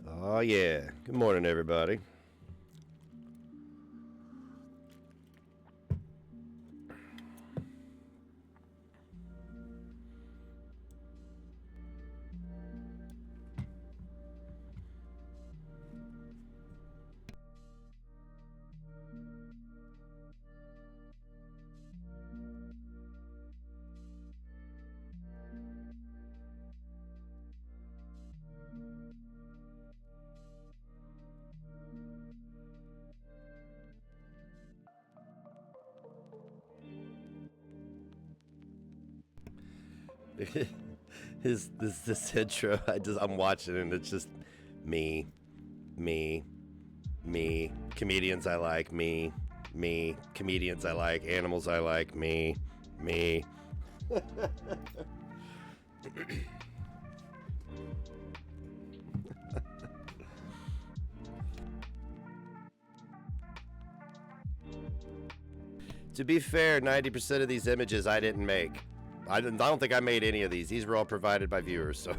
Oh, yeah. Good morning, everybody. This intro, I'm watching it and it's just me, me, me, comedians I like, me, comedians I like, animals I like, me. To be fair, 90% of these images I didn't make. I don't think I made any of these. These were all provided by viewers, so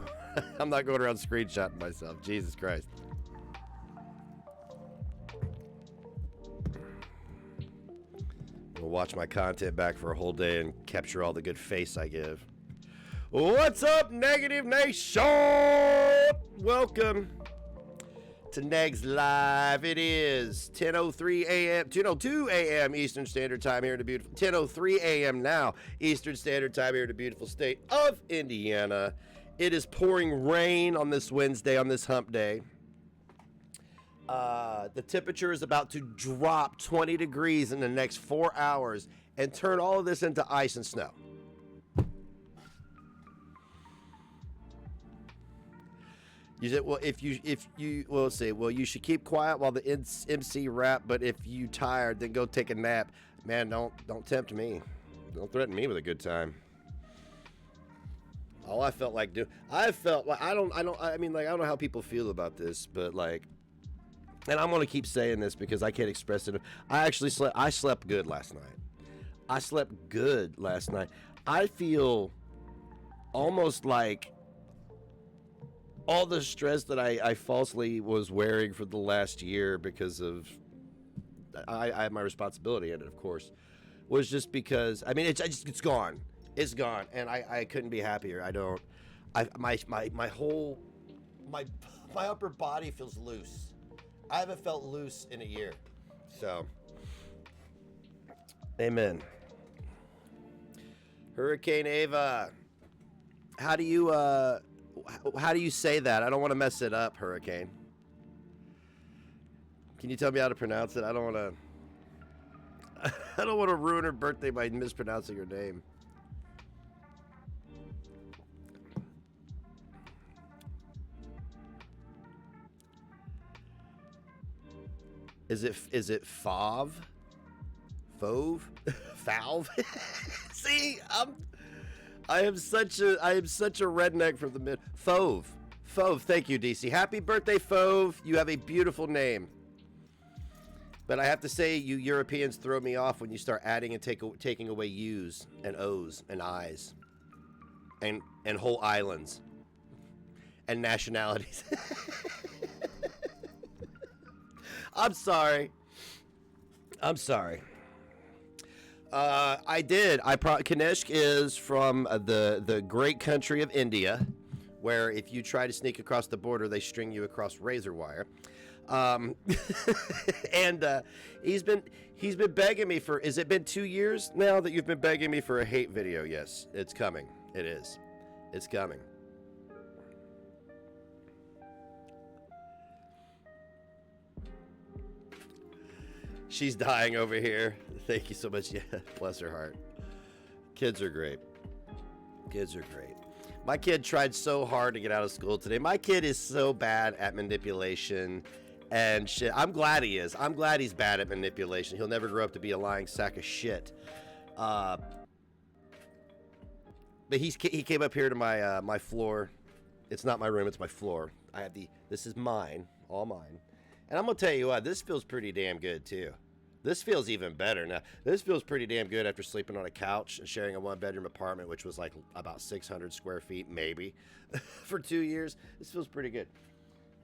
I'm not going around screenshotting myself. Jesus Christ. I'll watch my content back for a whole day and capture all the good face I give. What's up, Negative Nation? Welcome to Negs Live. It is 10:03 a.m. 10:02 a.m. Eastern Standard Time here in the beautiful 10:03 a.m. now Eastern Standard Time here in the beautiful state of Indiana. It is pouring rain on this Wednesday, on this hump day. The temperature is about to drop 20 degrees in the next 4 hours and turn all of this into ice and snow. You said, well, you should keep quiet while the MC rap, but if you tired, then go take a nap. Man, don't tempt me. Don't threaten me with a good time. All I felt like I don't know how people feel about this, but like, and I'm gonna keep saying this because I can't express it. I slept good last night. I feel almost like all the stress that I falsely was wearing for the last year because of I have my responsibility in it, of course, was just because it's gone. It's gone, and I couldn't be happier. My upper body feels loose. I haven't felt loose in a year. So, amen. Hurricane Ava. How do you say that? I don't want to mess it up, Hurricane. Can you tell me how to pronounce it? I don't want to ruin her birthday by mispronouncing her name. Is it Fauve? Fauve? Falve? See, I am such a redneck from the mid. Fauve. Thank you, DC. Happy birthday, Fauve. You have a beautiful name. But I have to say, you Europeans throw me off when you start adding and taking away U's and O's and I's and whole islands and nationalities. I'm sorry. I did. Kanishk is from the great country of India, where if you try to sneak across the border, they string you across razor wire. And he's been begging me for. Has it been 2 years now that you've been begging me for a hate video? Yes, it's coming. It is. It's coming. She's dying over here. Thank you so much. Yeah, bless her heart. Kids are great. My kid tried so hard to get out of school today. My kid is so bad at manipulation and shit. I'm glad he is. I'm glad he's bad at manipulation. He'll never grow up to be a lying sack of shit. But he came up here to my my floor. It's not my room. It's my floor. This is mine, all mine. And I'm going to tell you what, this feels pretty damn good, too. This feels even better now. This feels pretty damn good after sleeping on a couch and sharing a one-bedroom apartment, which was like about 600 square feet, maybe, for 2 years. This feels pretty good.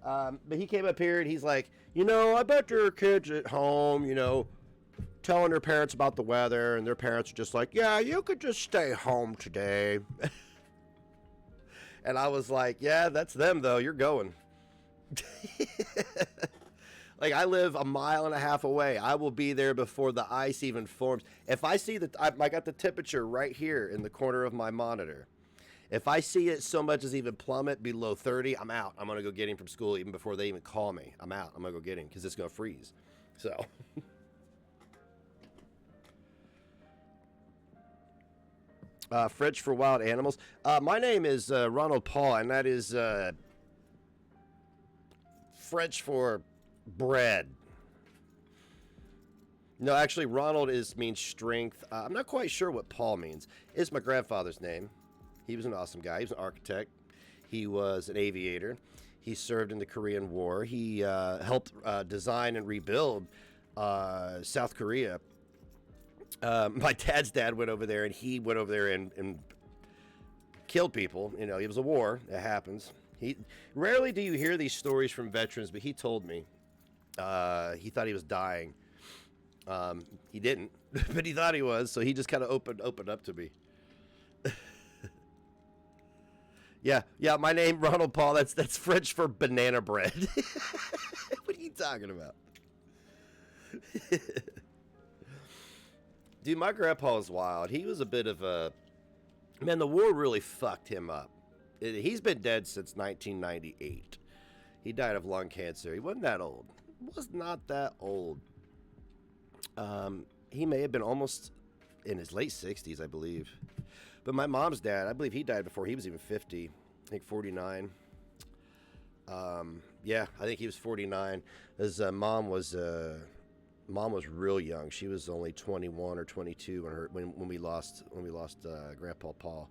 But he came up here and he's like, I bet your kids at home, telling their parents about the weather, and their parents are just like, yeah, you could just stay home today. And I was like, yeah, that's them though. You're going. Like, I live 1.5 miles away. I will be there before the ice even forms. If I see I got the temperature right here in the corner of my monitor. If I see it so much as even plummet below 30, I'm out. I'm going to go get him from school even before they even call me. I'm out. I'm going to go get him because it's going to freeze. So. French for wild animals. My name is Ronald Paul, and that is French for bread. No, actually, Ronald means strength. I'm not quite sure what Paul means. It's my grandfather's name. He was an awesome guy. He was an architect. He was an aviator. He served in the Korean War. He helped design and rebuild South Korea. My dad's dad went over there, and he went over there and killed people. It was a war. It happens. Rarely do you hear these stories from veterans, but he told me he thought he was dying. He didn't, but he thought he was, so he just kind of opened up to me. Yeah, my name, Ronald Paul, that's French for banana bread. What are you talking about? Dude, my grandpa was wild. He was a bit of a... Man, the war really fucked him up. He's been dead since 1998. He died of lung cancer. He wasn't that old. Was not that old. He may have been almost in his late 60s, I believe. But my mom's dad, I believe he died before he was even 50. I think 49. Yeah, I think he was 49. His mom was real young. She was only 21 or 22 when we lost Grandpa Paul.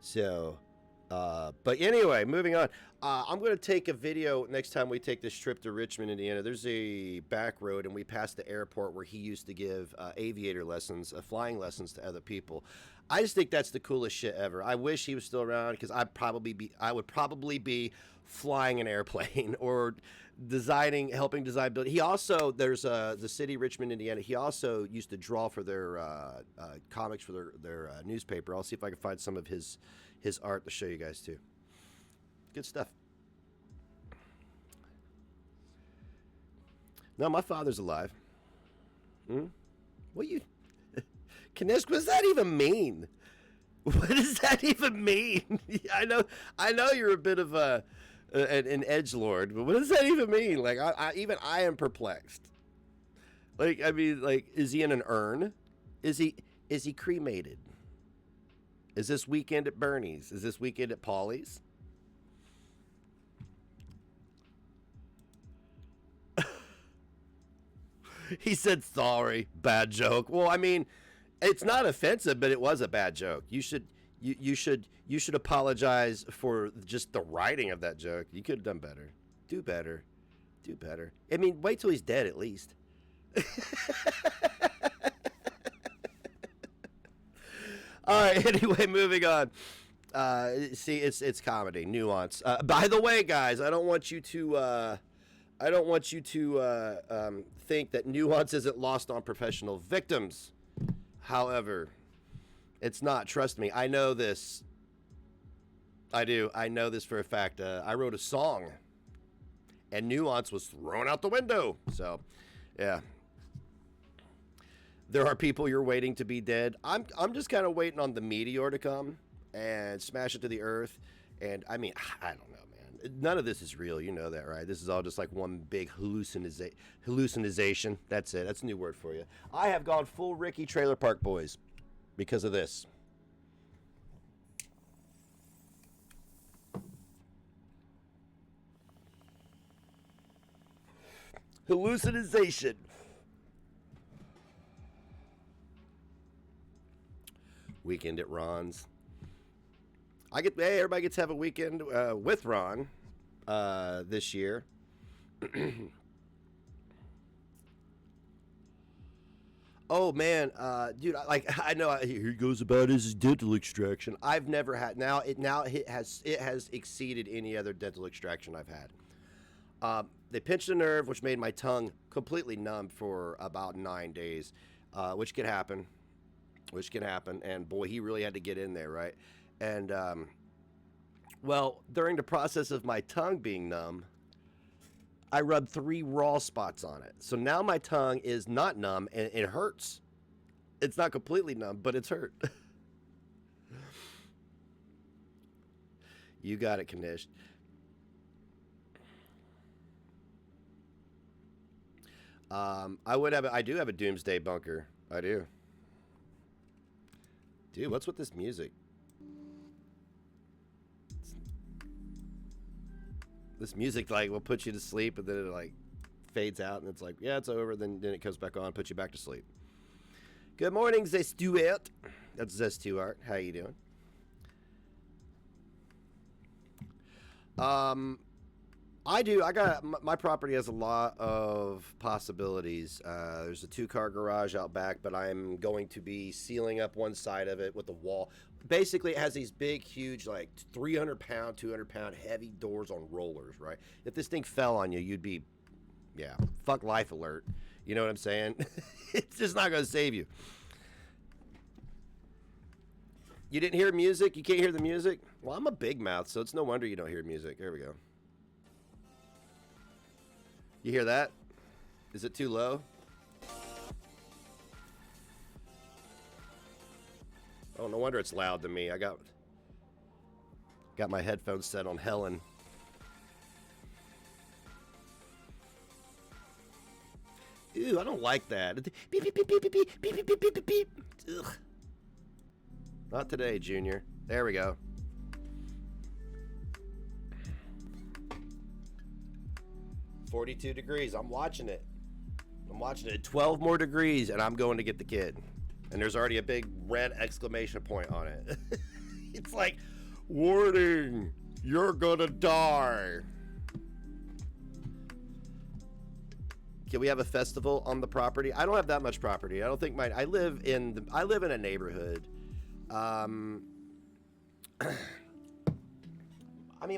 So, but anyway, moving on. I'm going to take a video next time we take this trip to Richmond, Indiana. There's a back road, and we passed the airport where he used to give aviator lessons, flying lessons to other people. I just think that's the coolest shit ever. I wish he was still around because I would probably be flying an airplane or helping design build. He also, there's the city, Richmond, Indiana. He also used to draw for their comics for their newspaper. I'll see if I can find some of his art to show you guys too. Good stuff. No, my father's alive. What you... Kanisk, what does that even mean? What does that even mean? I know you're a bit of an edgelord, but what does that even mean? Like, I am perplexed. Like, I mean, like, is he in an urn? Is he cremated? Is this weekend at Bernie's? Is this weekend at Polly's? He said sorry, bad joke. Well, I mean, it's not offensive, but it was a bad joke. You should apologize for just the writing of that joke. You could have done better. Do better. I mean, wait till he's dead at least. All right. Anyway, moving on. See, it's comedy, nuance. By the way, guys, I don't want you to think that nuance isn't lost on professional victims. However, it's not. Trust me. I know this. I do. I know this for a fact. I wrote a song, and nuance was thrown out the window. So, yeah. There are people you're waiting to be dead. I'm just kind of waiting on the meteor to come and smash it to the earth. And I mean, I don't know, man. None of this is real. You know that, right? This is all just like one big hallucination. That's it. That's a new word for you. I have gone full Ricky Trailer Park Boys because of this. Hallucination. Weekend at Ron's. Hey, everybody gets to have a weekend with Ron this year. Oh man, dude, I know here he goes about his dental extraction. I've never had. Now it has exceeded any other dental extraction I've had. They pinched a nerve, which made my tongue completely numb for about 9 days, which can happen. And boy, he really had to get in there, right? And well, during the process of my tongue being numb, I rubbed 3 raw spots on it. So now my tongue is not numb and it hurts. It's not completely numb, but it's hurt. You got it, Kanish. I do have a doomsday bunker. I do. Dude, what's with this music? This music like will put you to sleep, and then it like fades out, and it's like, yeah, it's over. Then it comes back on, puts you back to sleep. Good morning, Zestuart. That's Zestuart. How you doing? I got my property has a lot of possibilities. There's a 2-car garage out back, but I'm going to be sealing up one side of it with a wall. Basically, it has these big, huge, like 300-pound, 200-pound heavy doors on rollers, right? If this thing fell on you, you'd be, yeah, fuck life alert. You know what I'm saying? It's just not going to save you. You didn't hear music? You can't hear the music? Well, I'm a big mouth, so it's no wonder you don't hear music. There we go. You hear that? Is it too low? Oh, no wonder it's loud to me. I got my headphones set on Helen. Ew, I don't like that. Beep, beep, beep, beep, beep, beep, beep, beep, beep, beep, beep. Ugh. Not today, Junior. There we go. "42 degrees. I'm watching it. 12 more degrees, and I'm going to get the kid. And there's already a big red exclamation point on it. It's like, warning, you're gonna die. Can we have a festival on the property? I don't have that much property. I don't think I live in a neighborhood. I mean,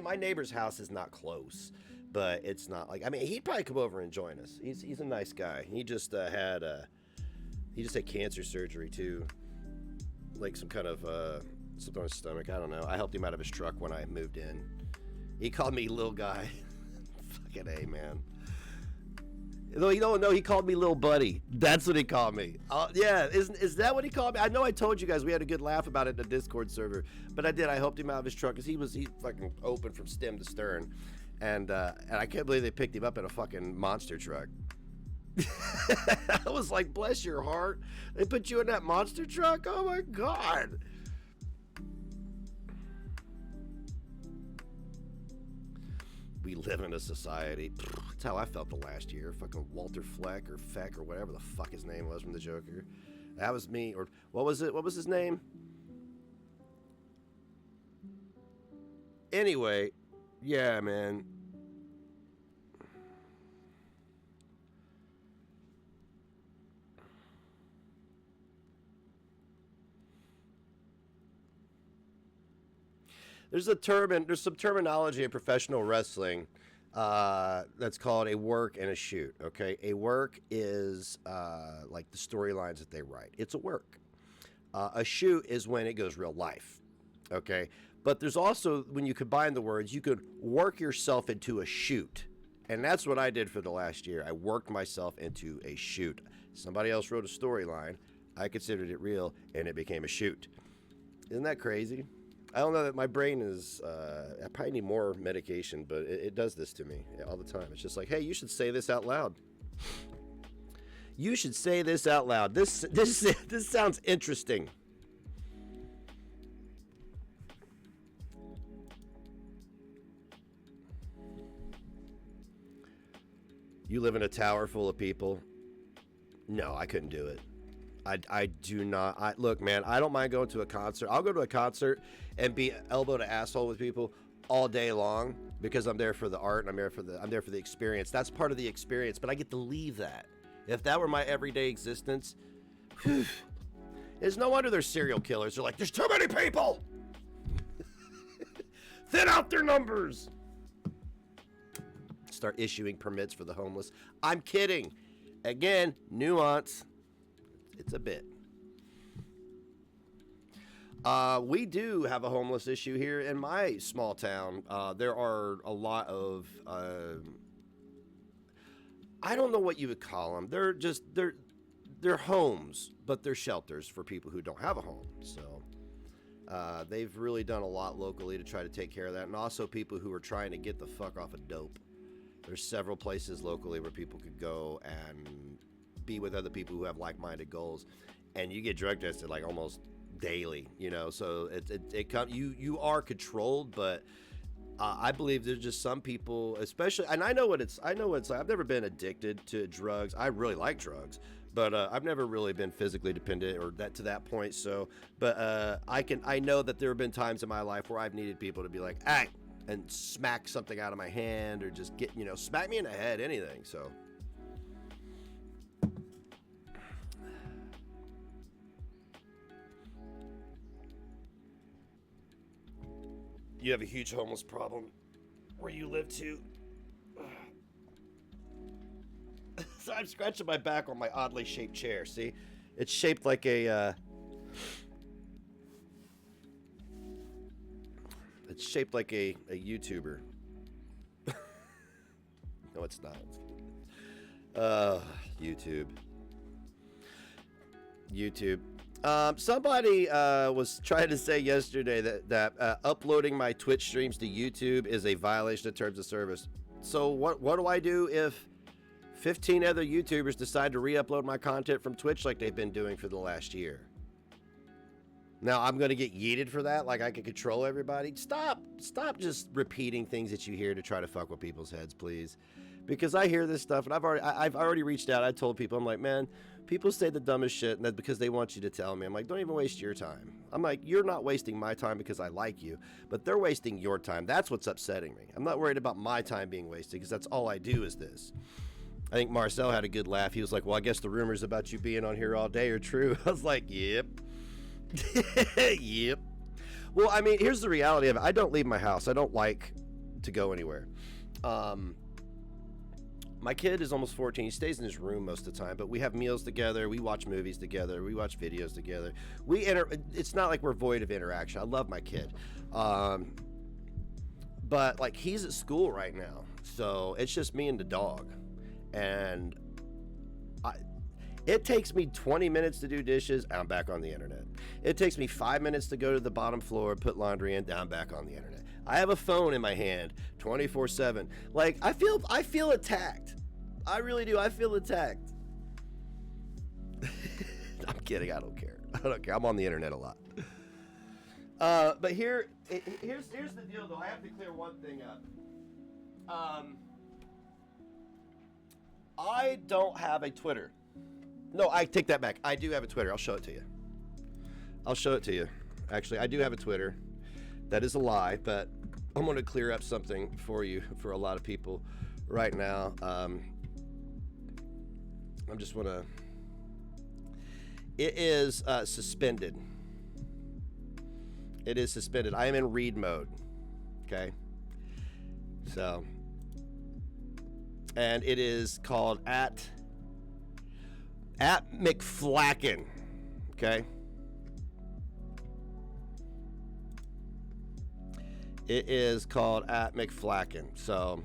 my neighbor's house is not close, but it's not like, I mean, he'd probably come over and join us. He's a nice guy. He just had cancer surgery too, like some kind of something on his stomach. I don't know. I helped him out of his truck when I moved in. He called me little guy. Fucking A, man. No, you don't know. He called me little buddy. That's what he called me. Yeah, is that what he called me? I know I told you guys we had a good laugh about it in the Discord server, but I did. I helped him out of his truck because he fucking open from stem to stern, and I can't believe they picked him up in a fucking monster truck. I was like, bless your heart. They put you in that monster truck? Oh my God. We live in a society. That's how I felt the last year. Fucking Walter Fleck or Feck or whatever the fuck his name was from the Joker. That was me. Or what was it? What was his name? Anyway, yeah, man. There's some terminology in professional wrestling that's called a work and a shoot. Okay, a work is like the storylines that they write. It's a work. A shoot is when it goes real life. Okay, but there's also, when you combine the words, you could work yourself into a shoot, and that's what I did for the last year. I worked myself into a shoot. Somebody else wrote a storyline. I considered it real, and it became a shoot. Isn't that crazy? I don't know, that my brain is, I probably need more medication, but it does this to me all the time. It's just like, hey, you should say this out loud. You should say this out loud. This sounds interesting. You live in a tower full of people? No, I couldn't do it. I do not. Look, man, I don't mind going to a concert. I'll go to a concert and be elbow to asshole with people all day long because I'm there for the art and I'm there for the experience. That's part of the experience, but I get to leave that. If that were my everyday existence, it's no wonder they're serial killers. They're like, there's too many people. Thin out their numbers. start issuing permits for the homeless. I'm kidding. Again, nuance. It's a bit. We do have a homeless issue here in my small town. There are a lot of, I don't know what you would call them. They're homes, but they're shelters for people who don't have a home. So they've really done a lot locally to try to take care of that. And also people who are trying to get the fuck off of dope. There's several places locally where people could go and be with other people who have like-minded goals. And you get drug tested like almost daily, you know, so you are controlled, but I believe there's just some people, especially, and I know what it's like. I've never been addicted to drugs. I really like drugs, but I've never really been physically dependent or that to that point. So, but I know that there have been times in my life where I've needed people to be like, "Hey," and smack something out of my hand or just get, smack me in the head, anything. So. You have a huge homeless problem where you live too. So I'm scratching my back on my oddly shaped chair. See, it's shaped like a. It's shaped like a YouTuber. No, it's not. YouTube. Somebody was trying to say yesterday that uploading my Twitch streams to YouTube is a violation of terms of service. So what do I do if 15 other YouTubers decide to re-upload my content from Twitch like they've been doing for the last year? Now I'm going to get yeeted for that, like I can control everybody? Stop just repeating things that you hear to try to fuck with people's heads, please. Because I hear this stuff, and I've already reached out. I told people, I'm like, man, people say the dumbest shit, and that's because they want you to tell me. I'm like, don't even waste your time. I'm like, you're not wasting my time because I like you, but they're wasting your time. That's what's upsetting me. I'm not worried about my time being wasted because that's all I do is this. I think Marcel had a good laugh. He was like, well, I guess the rumors about you being on here all day are true. I was like, yep. Yep. Well, I mean, here's the reality of it. I don't leave my house. I don't like to go anywhere. My kid is almost 14. He stays in his room most of the time, but we have meals together. We watch movies together. We watch videos together. It's not like we're void of interaction. I love my kid. But like he's at school right now. So it's just me and the dog. And it takes me 20 minutes to do dishes. I'm back on the internet. It takes me 5 minutes to go to the bottom floor, put laundry in, I'm back on the internet. I have a phone in my hand 24/7. Like I feel attacked. I really do. I feel attacked. I'm kidding. I don't care. I'm on the internet a lot. But here's the deal though. I have to clear one thing up. I don't have a Twitter. No, I take that back. I do have a Twitter. I'll show it to you. Actually, I do have a Twitter. That is a lie, but I'm going to clear up something for you, for a lot of people right now. I'm just want to... It is suspended. It is suspended. I am in read mode. Okay? So... And it is called at McFlacken. Okay? It is called at McFlacken. So,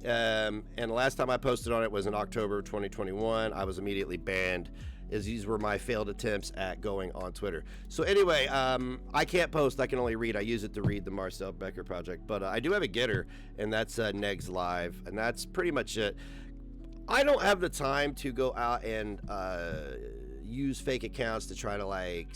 and the last time I posted on it was in October 2021. I was immediately banned, as these were my failed attempts at going on Twitter. So anyway, I can't post. I can only read. I use it to read the Marcel Becker Project. But I do have a getter, and that's Negs Live, and that's pretty much it. I don't have the time to go out and use fake accounts to try to like...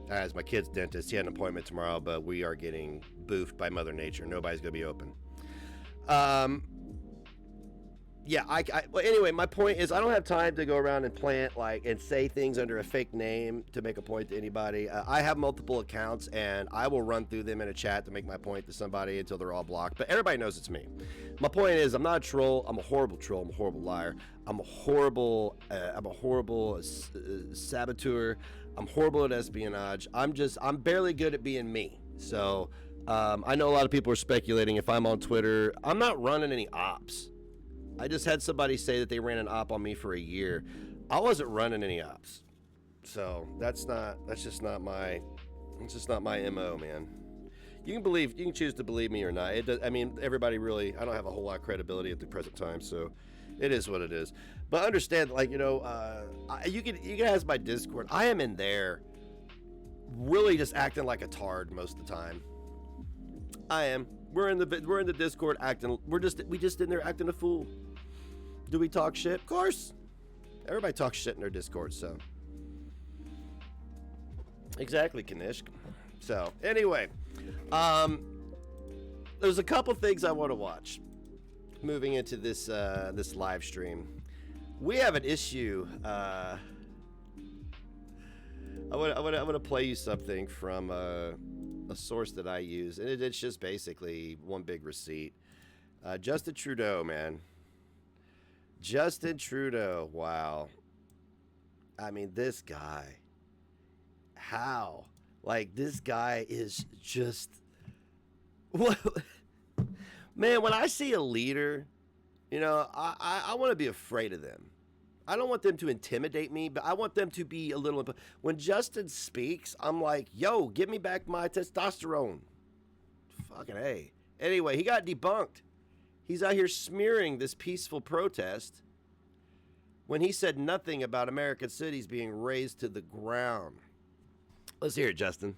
As my kid's dentist, he had an appointment tomorrow, but we are getting boofed by Mother Nature. Nobody's gonna be open. Yeah, well, anyway, my point is I don't have time to go around and plant and say things under a fake name to make a point to anybody. I have multiple accounts and I will run through them in a chat to make my point to somebody until they're all blocked. But everybody knows it's me. My point is I'm not a troll. I'm a horrible troll. I'm a horrible liar. I'm a horrible saboteur. I'm horrible at espionage. I'm barely good at being me. So I know a lot of people are speculating if I'm on Twitter. I'm not running any ops. I just had somebody say that they ran an op on me for a year. I wasn't running any ops. So that's just not my MO, man. You can choose to believe me or not. Everybody really, I don't have a whole lot of credibility at the present time, so it is what it is. But understand, you can ask my Discord. I am in there really just acting like a tard most of the time. I am. We're in the Discord acting. We just in there acting a fool. Do we talk shit? Of course. Everybody talks shit in their Discord, so. Exactly, Kanishk. So, anyway. There's a couple things I want to watch. Moving into this live stream. We have an issue. I want to play you something from a source that I use, and it's just basically one big receipt. Justin Trudeau, man. Justin Trudeau, wow. I mean, this guy. How? This guy is just... What? Man, when I see a leader, I want to be afraid of them. I don't want them to intimidate me, but I want them to be a little... When Justin speaks, I'm like, yo, give me back my testosterone. Fucking A. Anyway, he got debunked. He's out here smearing this peaceful protest when he said nothing about American cities being razed to the ground. Let's hear it, Justin.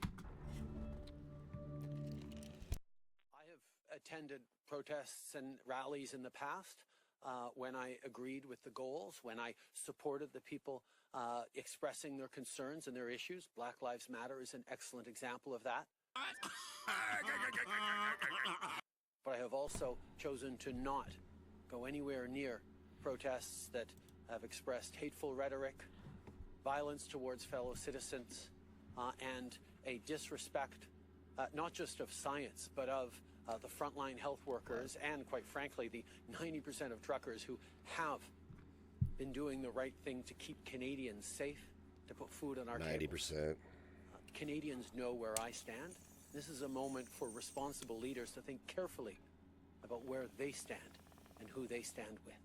I have attended protests and rallies in the past when I agreed with the goals, when I supported the people expressing their concerns and their issues. Black Lives Matter is an excellent example of that. But I have also chosen to not go anywhere near protests that have expressed hateful rhetoric, violence towards fellow citizens, and a disrespect, not just of science, but of the frontline health workers and, quite frankly, the 90% of truckers who have been doing the right thing to keep Canadians safe, to put food on our 90%. Tables. Canadians know where I stand. This is a moment for responsible leaders to think carefully about where they stand and who they stand with.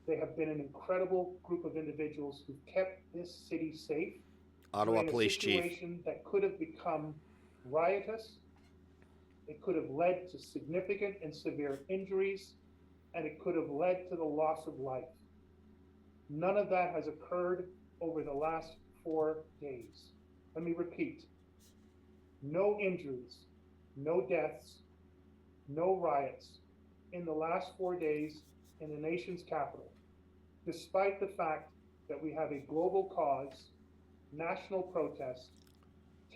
They have been an incredible group of individuals who've kept this city safe. Ottawa Police Chief. A situation that could have become riotous. It could have led to significant and severe injuries, and it could have led to the loss of life. None of that has occurred over the last 4 days. Let me repeat. No injuries, no deaths, no riots in the last 4 days in the nation's capital, despite the fact that we have a global cause, national protest,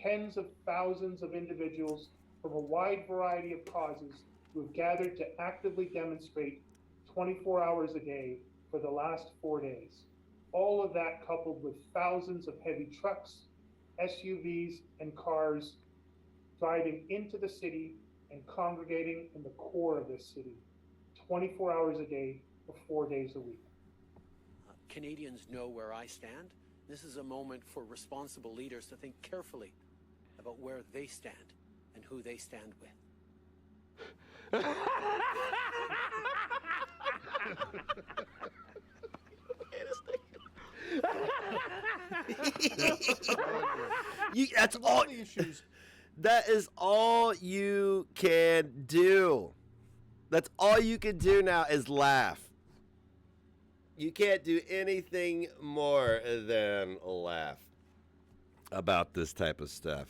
tens of thousands of individuals from a wide variety of causes who have gathered to actively demonstrate 24 hours a day for the last 4 days. All of that coupled with thousands of heavy trucks, SUVs, and cars driving into the city and congregating in the core of this city, 24 hours a day for 4 days a week. Canadians know where I stand. This is a moment for responsible leaders to think carefully about where they stand and who they stand with. That's all. That is all you can do. That's all you can do now is laugh. You can't do anything more than laugh about this type of stuff.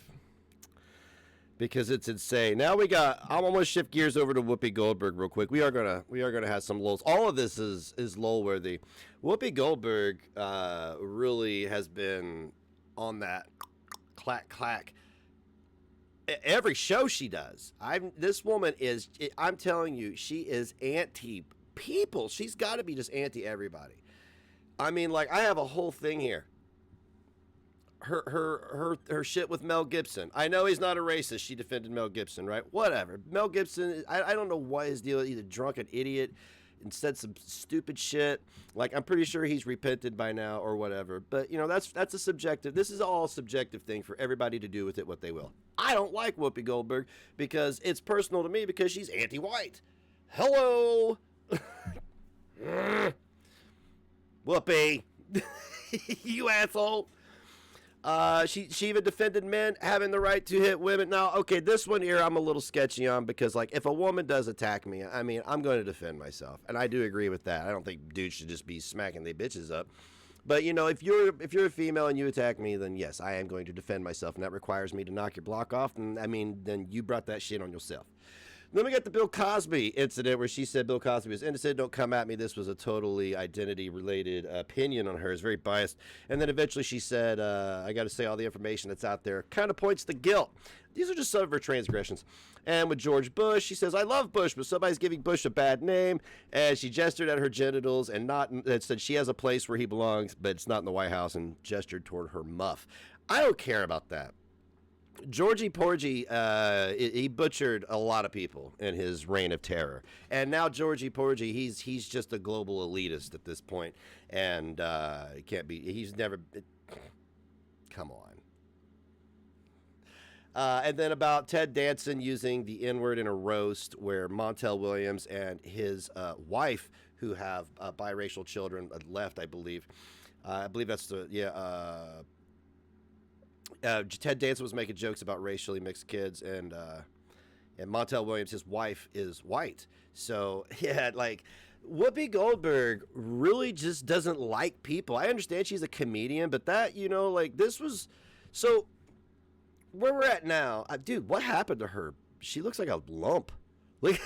because it's insane. Now we got. I'm almost shift gears over to Whoopi Goldberg real quick. We are gonna have some lulls. All of this is lull worthy. Whoopi Goldberg really has been on that clack clack. Every show she does. This woman is. I'm telling you, she is anti people. She's got to be just anti everybody. I mean, like, I have a whole thing here. Her shit with Mel Gibson. I know he's not a racist. She defended Mel Gibson, right? Whatever. Mel Gibson, I don't know what his deal is. He's a drunken idiot and said some stupid shit. Like, I'm pretty sure he's repented by now or whatever. But, you know, that's a subjective. This is all a subjective thing for everybody to do with it what they will. I don't like Whoopi Goldberg because it's personal to me because she's anti-white. Hello. Whoopi. You asshole. She even defended men having the right to hit women. Now, okay, this one here I'm a little sketchy on because, like, if a woman does attack me, I mean, I'm going to defend myself, and I do agree with that. I don't think dudes should just be smacking their bitches up. But, you know, if you're a female and you attack me, then yes, I am going to defend myself, and that requires me to knock your block off. And I mean, then you brought that shit on yourself. Then we got the Bill Cosby incident where she said Bill Cosby was innocent. Don't come at me. This was a totally identity-related opinion on hers, very biased. And then eventually she said, I got to say all the information that's out there kind of points to guilt. These are just some of her transgressions. And with George Bush, she says, I love Bush, but somebody's giving Bush a bad name. And she gestured at her genitals and said she has a place where he belongs, but it's not in the White House, and gestured toward her muff. I don't care about that. Georgie Porgy, he butchered a lot of people in his reign of terror, and now Georgie Porgy, he's just a global elitist at this point, and he can't be. He's never. Come on. And then about Ted Danson using the N-word in a roast, where Montel Williams and his wife, who have biracial children, left, I believe. I believe that's the Ted Danson was making jokes about racially mixed kids, and Montel Williams, his wife, is white. So, yeah, like, Whoopi Goldberg really just doesn't like people. I understand she's a comedian, but that, you know, like, this was... So, where we're at now, dude, what happened to her? She looks like a lump. Like,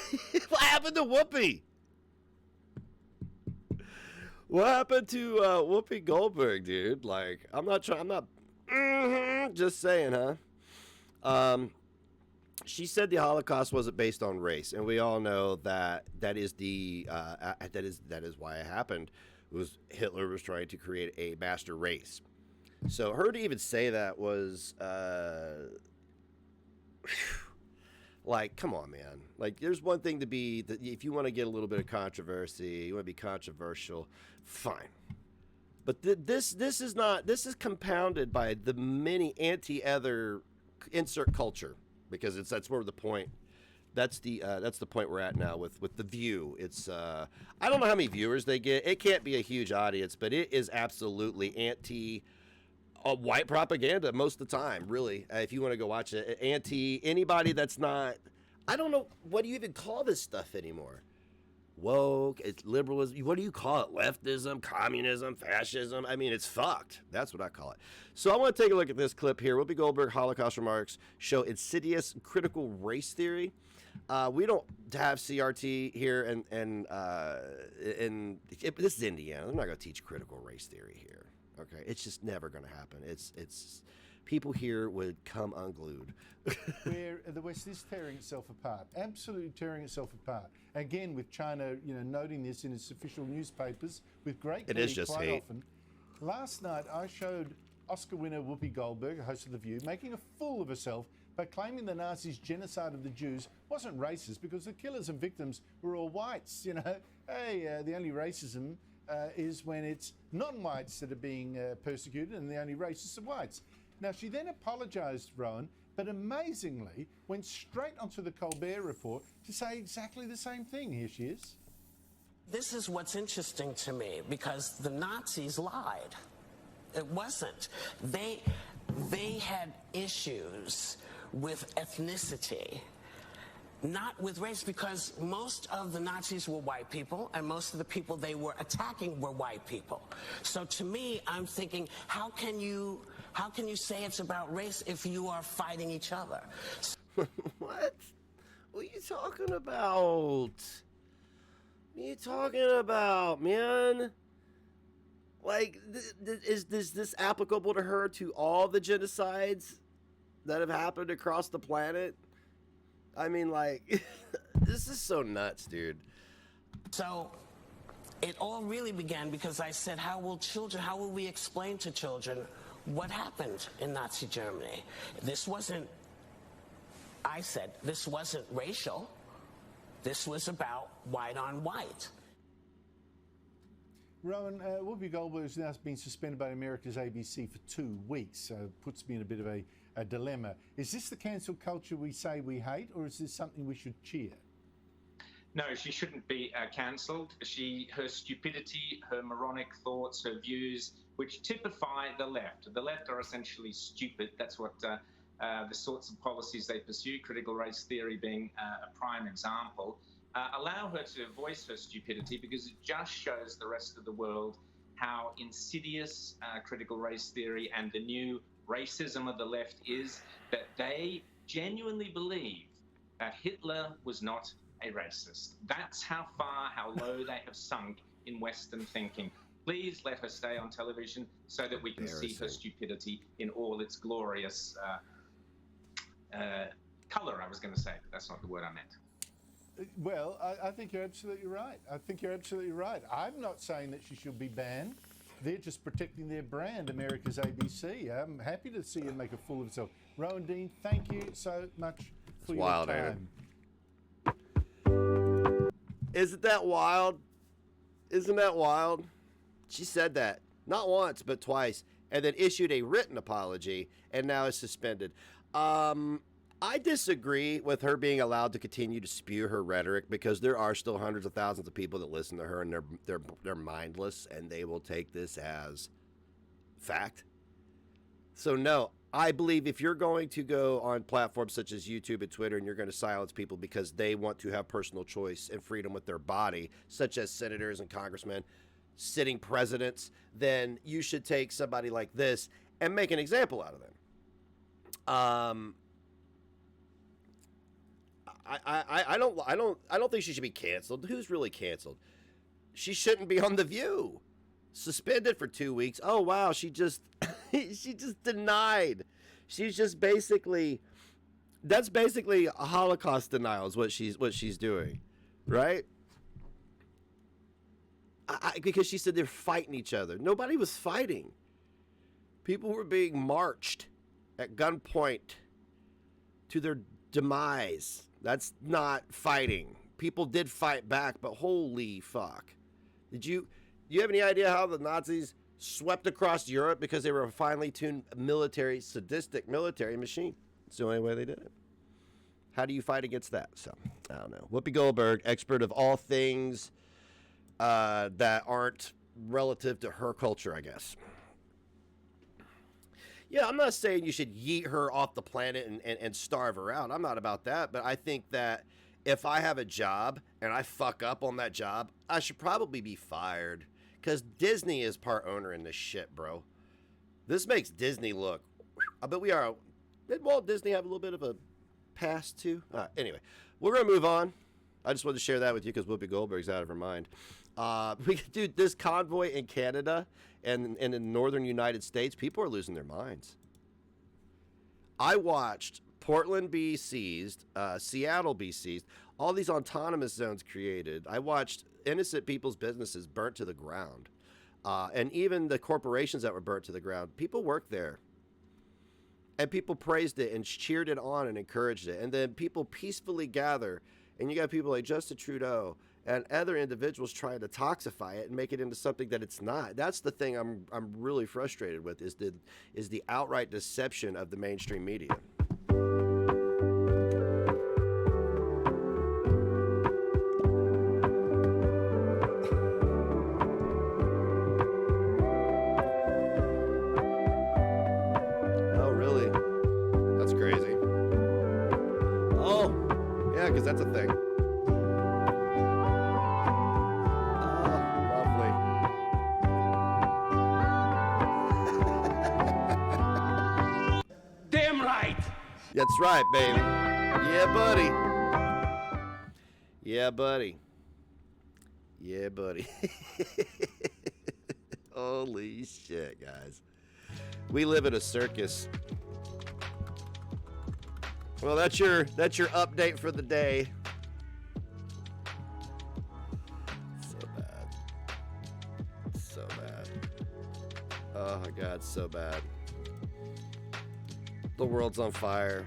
what happened to Whoopi? What happened to Whoopi Goldberg, dude? Like, I'm not... just saying, huh? She said the Holocaust wasn't based on race, and we all know that is why it happened. Hitler was trying to create a master race. So her to even say that was like, come on, man. Like, there's one thing to be that if you want to get a little bit of controversy, you want to be controversial, fine. But this is compounded by the many anti-other insert culture, because that's where the point. That's the point we're at now with The View. It's I don't know how many viewers they get. It can't be a huge audience, but it is absolutely anti white propaganda most of the time. Really, if you want to go watch it, anti anybody that's not. I don't know, what do you even call this stuff anymore? Woke, it's liberalism. What do you call it? Leftism, communism, fascism. I mean, it's fucked. That's what I call it. So I want to take a look at this clip here. Whoopi Goldberg Holocaust remarks show insidious critical race theory. We don't have CRT here, and this is Indiana. I'm not going to teach critical race theory here. Okay, it's just never going to happen. It's people here would come unglued. Where the West is tearing itself apart, absolutely tearing itself apart. Again, with China, noting this in its official newspapers with great glee quite often. Last night, I showed Oscar winner Whoopi Goldberg, host of The View, making a fool of herself by claiming the Nazis' genocide of the Jews wasn't racist because the killers and victims were all whites. Hey, the only racism is when it's non-whites that are being persecuted, and the only racists are whites. Now, she then apologised, Rowan, but amazingly went straight onto the Colbert Report to say exactly the same thing. Here she is. This is what's interesting to me, because the Nazis lied. It wasn't. They had issues with ethnicity, not with race, because most of the Nazis were white people, and most of the people they were attacking were white people. So to me, I'm thinking, how can you say it's about race if you are fighting each other? What? What are you talking about? What are you talking about, man? Like, is this applicable to her to all the genocides that have happened across the planet? I mean, like, this is so nuts, dude. So it all really began because I said, how will we explain to children what happened in Nazi Germany? I said, this wasn't racial. This was about white on white. Rowan, Whoopi Goldberg has now been suspended by America's ABC for 2 weeks, so it puts me in a bit of a dilemma. Is this the cancel culture we say we hate, or is this something we should cheer? No, she shouldn't be cancelled. Her stupidity, her moronic thoughts, her views, which typify the left. The left are essentially stupid. That's what the sorts of policies they pursue, critical race theory being a prime example. Allow her to voice her stupidity because it just shows the rest of the world how insidious critical race theory and the new racism of the left is, that they genuinely believe that Hitler was not a racist. That's how low they have sunk in Western thinking. Please let her stay on television so that we can see her stupidity in all its glorious color, I was going to say. That's not the word I meant. Well, I think you're absolutely right. I'm not saying that she should be banned. They're just protecting their brand, America's ABC. I'm happy to see her make a fool of herself. Rowan Dean, thank you so much for your time. Isn't that wild? Isn't that wild? She said that not once, but twice, and then issued a written apology, and now is suspended. I disagree with her being allowed to continue to spew her rhetoric because there are still hundreds of thousands of people that listen to her, and they're mindless, and they will take this as fact. So no, I believe if you're going to go on platforms such as YouTube and Twitter and you're going to silence people because they want to have personal choice and freedom with their body, such as senators and congressmen, sitting presidents, then you should take somebody like this and make an example out of them. I don't think she should be canceled. Who's really canceled? She shouldn't be on The View. Suspended for 2 weeks. Oh wow, she just denied. She's just that's basically a Holocaust denial is what she's doing, right? Because she said they're fighting each other. Nobody was fighting. People were being marched at gunpoint to their demise. That's not fighting. People did fight back, but holy fuck. Do you have any idea how the Nazis swept across Europe because they were a finely tuned sadistic military machine? It's the only way they did it. How do you fight against that? So, I don't know. Whoopi Goldberg, expert of all things that aren't relative to her culture, I guess. Yeah, I'm not saying you should yeet her off the planet and starve her out. I'm not about that. But I think that if I have a job and I fuck up on that job, I should probably be fired. Because Disney is part owner in this shit, bro. This makes Disney look... I bet we are... Did Walt Disney have a little bit of a past, too? Anyway, we're going to move on. I just wanted to share that with you because Whoopi Goldberg's out of her mind. Dude, this convoy in Canada and in the northern United States, people are losing their minds. I watched Portland be seized, Seattle be seized, all these autonomous zones created. I watched innocent people's businesses burnt to the ground. And even the corporations that were burnt to the ground, people worked there. And people praised it and cheered it on and encouraged it. And then people peacefully gather. And you got people like Justin Trudeau and other individuals trying to toxify it and make it into something that it's not. That's the thing I'm really frustrated with is the outright deception of the mainstream media. Oh, really? That's crazy. Oh, yeah, because that's a thing. That's right, baby. Yeah, buddy. Yeah, buddy. Yeah, buddy. Holy shit, guys. We live in a circus. Well, that's your update for the day. So bad. So bad. Oh my God, so bad. The world's on fire.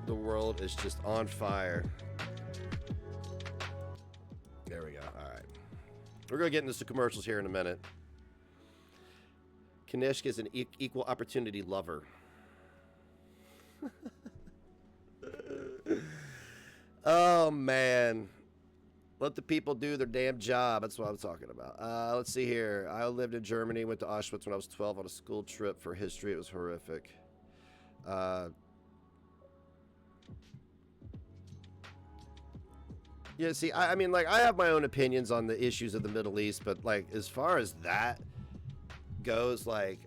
The world is just on fire. There we go. All right. We're going to get into some commercials here in a minute. Kanishka is an equal opportunity lover. Oh, man. Let the people do their damn job. That's what I'm talking about. Let's see here. I lived in Germany, went to Auschwitz when I was 12 on a school trip for history. It was horrific. Yeah, see, I mean, like, I have my own opinions on the issues of the Middle East, but, like, as far as that goes, like,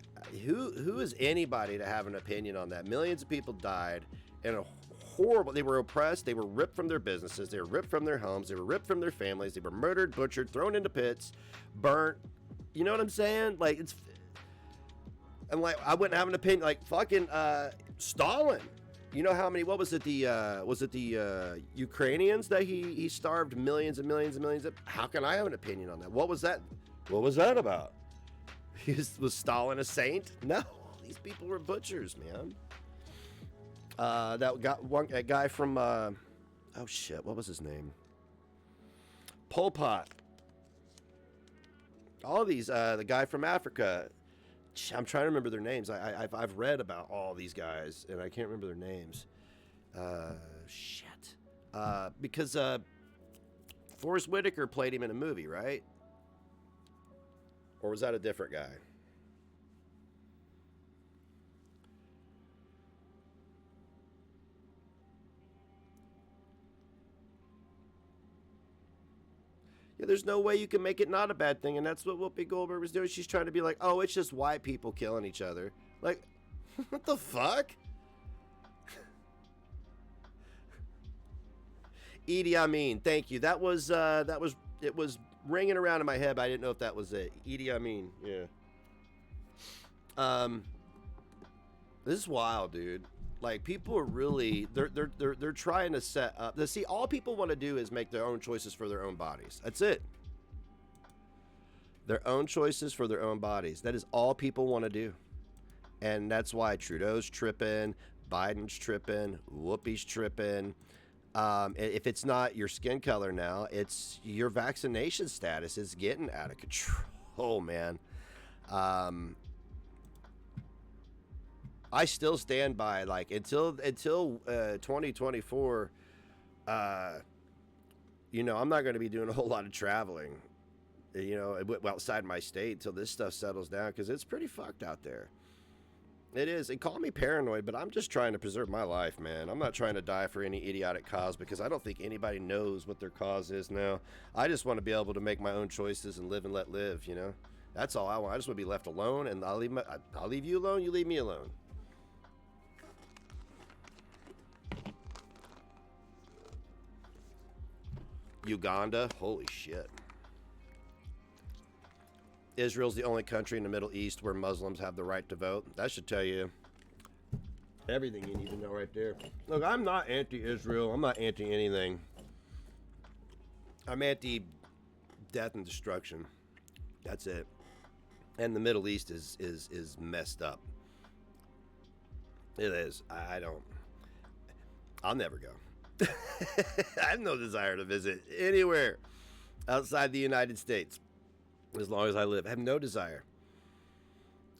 who is anybody to have an opinion on that? Millions of people died in a horrible, they were oppressed, they were ripped from their businesses, they were ripped from their homes, they were ripped from their families, they were murdered, butchered, thrown into pits, burnt. You know what I'm saying? Like, it's, and like, I wouldn't have an opinion, like, fucking, Stalin. You know how many, what was it, the Ukrainians that he starved millions and millions and millions of? How can I have an opinion on that? What was that about? Was Stalin a saint? No, these people were butchers, man. That guy from, oh shit, what was his name? Pol Pot. All these, the guy from Africa. I'm trying to remember their names. I've read about all these guys, and I can't remember their names. Shit. Because Forrest Whitaker played him in a movie, right? Or was that a different guy? Yeah, there's no way you can make it not a bad thing, and that's what Whoopi Goldberg was doing. She's trying to be like, oh, it's just white people killing each other. Like, what the fuck? Idi Amin, thank you. It was ringing around in my head, but I didn't know if that was it. Idi Amin, yeah. This is wild, dude. Like, people are really, they're trying to set up. See, all people want to do is make their own choices for their own bodies. That's it. Their own choices for their own bodies. That is all people want to do. And that's why Trudeau's tripping, Biden's tripping, Whoopi's tripping. If it's not your skin color now, it's your vaccination status is getting out of control, man. I still stand by, like, until 2024, you know, I'm not going to be doing a whole lot of traveling, you know, outside my state until this stuff settles down, because it's pretty fucked out there. It is. And call me paranoid, but I'm just trying to preserve my life, man. I'm not trying to die for any idiotic cause, because I don't think anybody knows what their cause is now. I just want to be able to make my own choices and live and let live, you know? That's all I want. I just want to be left alone, and I'll leave you alone, you leave me alone. Uganda, holy shit. Israel's the only country in the Middle East where Muslims have the right to vote. That should tell you everything you need to know right there. Look, I'm not anti-Israel. I'm not anti-anything. I'm anti-death and destruction. That's it. And the Middle East is messed up. It is. I'll never go. I have no desire to visit anywhere outside the United States as long as I live. I have no desire.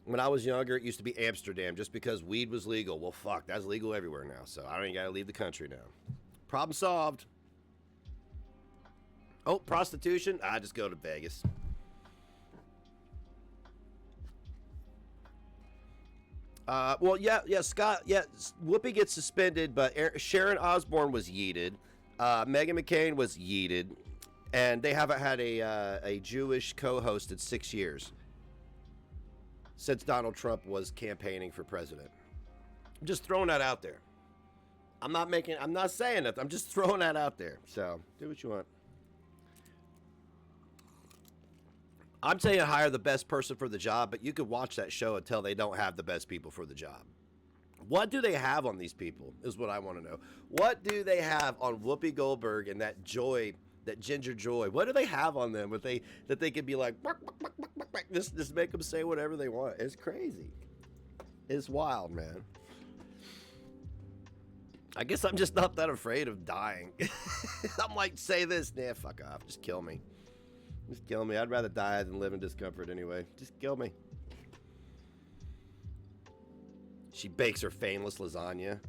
When I was younger, it used to be Amsterdam just because weed was legal. Well, fuck, that's legal everywhere now, so I don't even gotta leave the country now. Problem solved. Oh, prostitution? I just go to Vegas. Well, yeah, Scott, yeah, Whoopi gets suspended, but Sharon Osbourne was yeeted. Meghan McCain was yeeted. And they haven't had a Jewish co-host in 6 years since Donald Trump was campaigning for president. I'm just throwing that out there. I'm not saying it. I'm just throwing that out there. So do what you want. I'm saying hire the best person for the job, but you could watch that show until they don't have the best people for the job. What do they have on these people is what I want to know. What do they have on Whoopi Goldberg and that Joy, that Ginger Joy? What do they have on them that they could be like, bark, bark, bark, bark, bark, just make them say whatever they want? It's crazy. It's wild, man. I guess I'm just not that afraid of dying. I'm like, say this. Nah, fuck off. Just kill me. Just kill me. I'd rather die than live in discomfort anyway. Just kill me. She bakes her famous lasagna.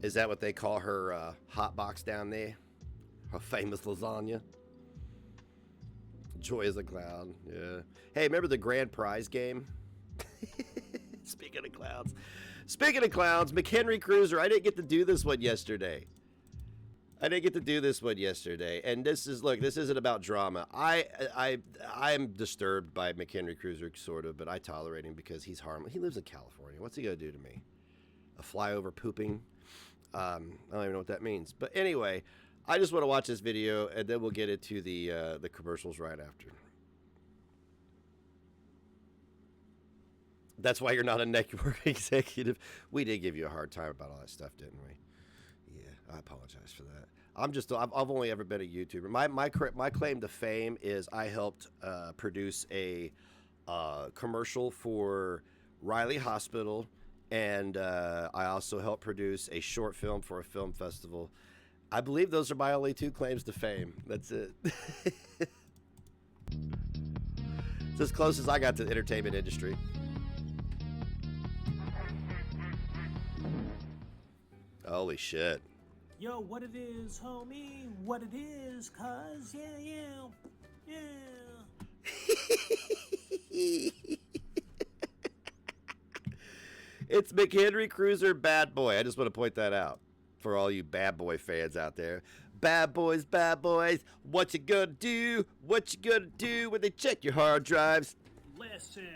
Is that what they call her hot box down there? Her famous lasagna? Joy is a clown. Yeah. Hey, remember the grand prize game? Speaking of clowns. Speaking of clowns, McHenry Cruiser. I didn't get to do this one yesterday. And this isn't about drama. I'm disturbed by McHenry Cruiser, sort of, but I tolerate him because he's harmless. He lives in California. What's he gonna do to me? A flyover pooping? I don't even know what that means. But anyway, I just want to watch this video, and then we'll get into the commercials right after. That's why you're not a network executive. We did give you a hard time about all that stuff, didn't we? Yeah, I apologize for that. I've only ever been a YouTuber. My claim to fame is I helped produce a commercial for Riley Hospital, and I also helped produce a short film for a film festival. I believe those are my only two claims to fame. That's it. It's as close as I got to the entertainment industry. Holy shit. Yo, what it is, homie? What it is, cuz? Yeah. It's McHenry Cruiser Bad Boy. I just want to point that out for all you bad boy fans out there. Bad boys, what you gonna do? What you gonna do when they check your hard drives? Listen.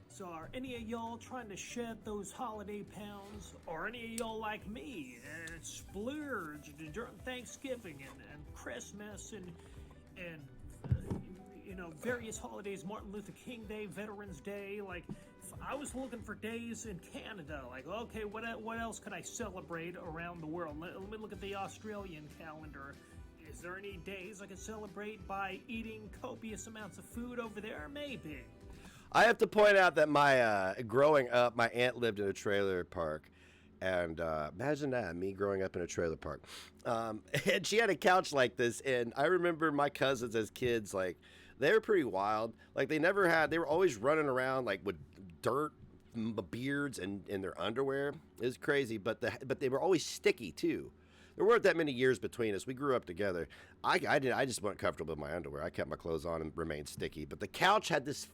So are any of y'all trying to shed those holiday pounds? Or any of y'all like me and splurge during Thanksgiving and Christmas and various holidays, Martin Luther King Day, Veterans Day? Like, I was looking for days in Canada. Like, okay, what else could I celebrate around the world? Let me look at the Australian calendar. Is there any days I could celebrate by eating copious amounts of food over there? Maybe. I have to point out that my growing up, my aunt lived in a trailer park, and imagine that, me growing up in a trailer park. And she had a couch like this, and I remember my cousins as kids, like, they were pretty wild. Like, they were always running around, like, with dirt beards and in their underwear. It was crazy, but they were always sticky, too. There weren't that many years between us. We grew up together. I just wasn't comfortable in my underwear. I kept my clothes on and remained sticky. But the couch had this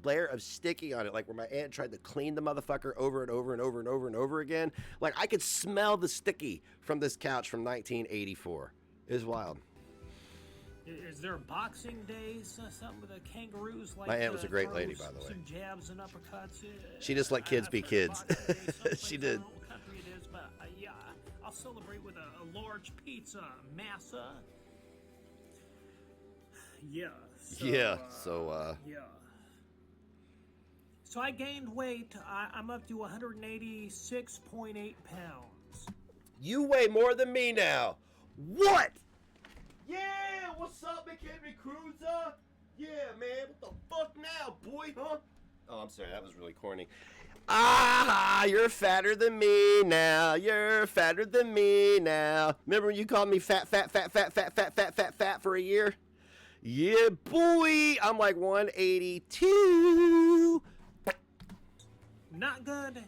layer of sticky on it, like where my aunt tried to clean the motherfucker over and over and over and over and over again. Like, I could smell the sticky from this couch from 1984. It was wild. Is there Boxing Day, something with the kangaroos? Like, my aunt was a great lady, by the way. Some jabs and uppercuts. She just let kids be kids. She did. I don't know what country it is, but yeah, I'll celebrate with a large pizza, massa. Yeah. So I gained weight. I'm up to 186.8 pounds. You weigh more than me now. What? Yeah, what's up, McHenry Cruiser? Yeah, man, what the fuck now, boy, huh? Oh, I'm sorry, that was really corny. Ah, you're fatter than me now. You're fatter than me now. Remember when you called me fat for a year? Yeah, boy, I'm like 182. Not good.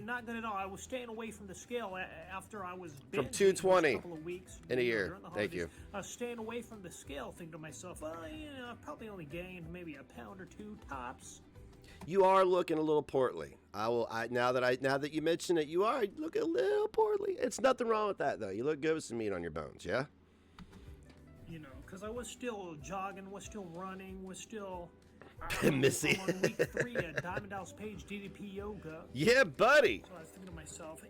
Not good at all. I was staying away from the scale after I was from 220 a couple of weeks in a year. Thank you. I was staying away from the scale, thinking to myself, well, I probably only gained maybe a pound or two tops. You are looking a little portly. Now that you mention it, you are looking a little portly. It's nothing wrong with that, though. You look good with some meat on your bones, yeah? Because I was still jogging, was still running, was still Missy. I'm on week 3 at Diamond Dallas Page DDP Yoga. Yeah, buddy. So I was thinking to myself,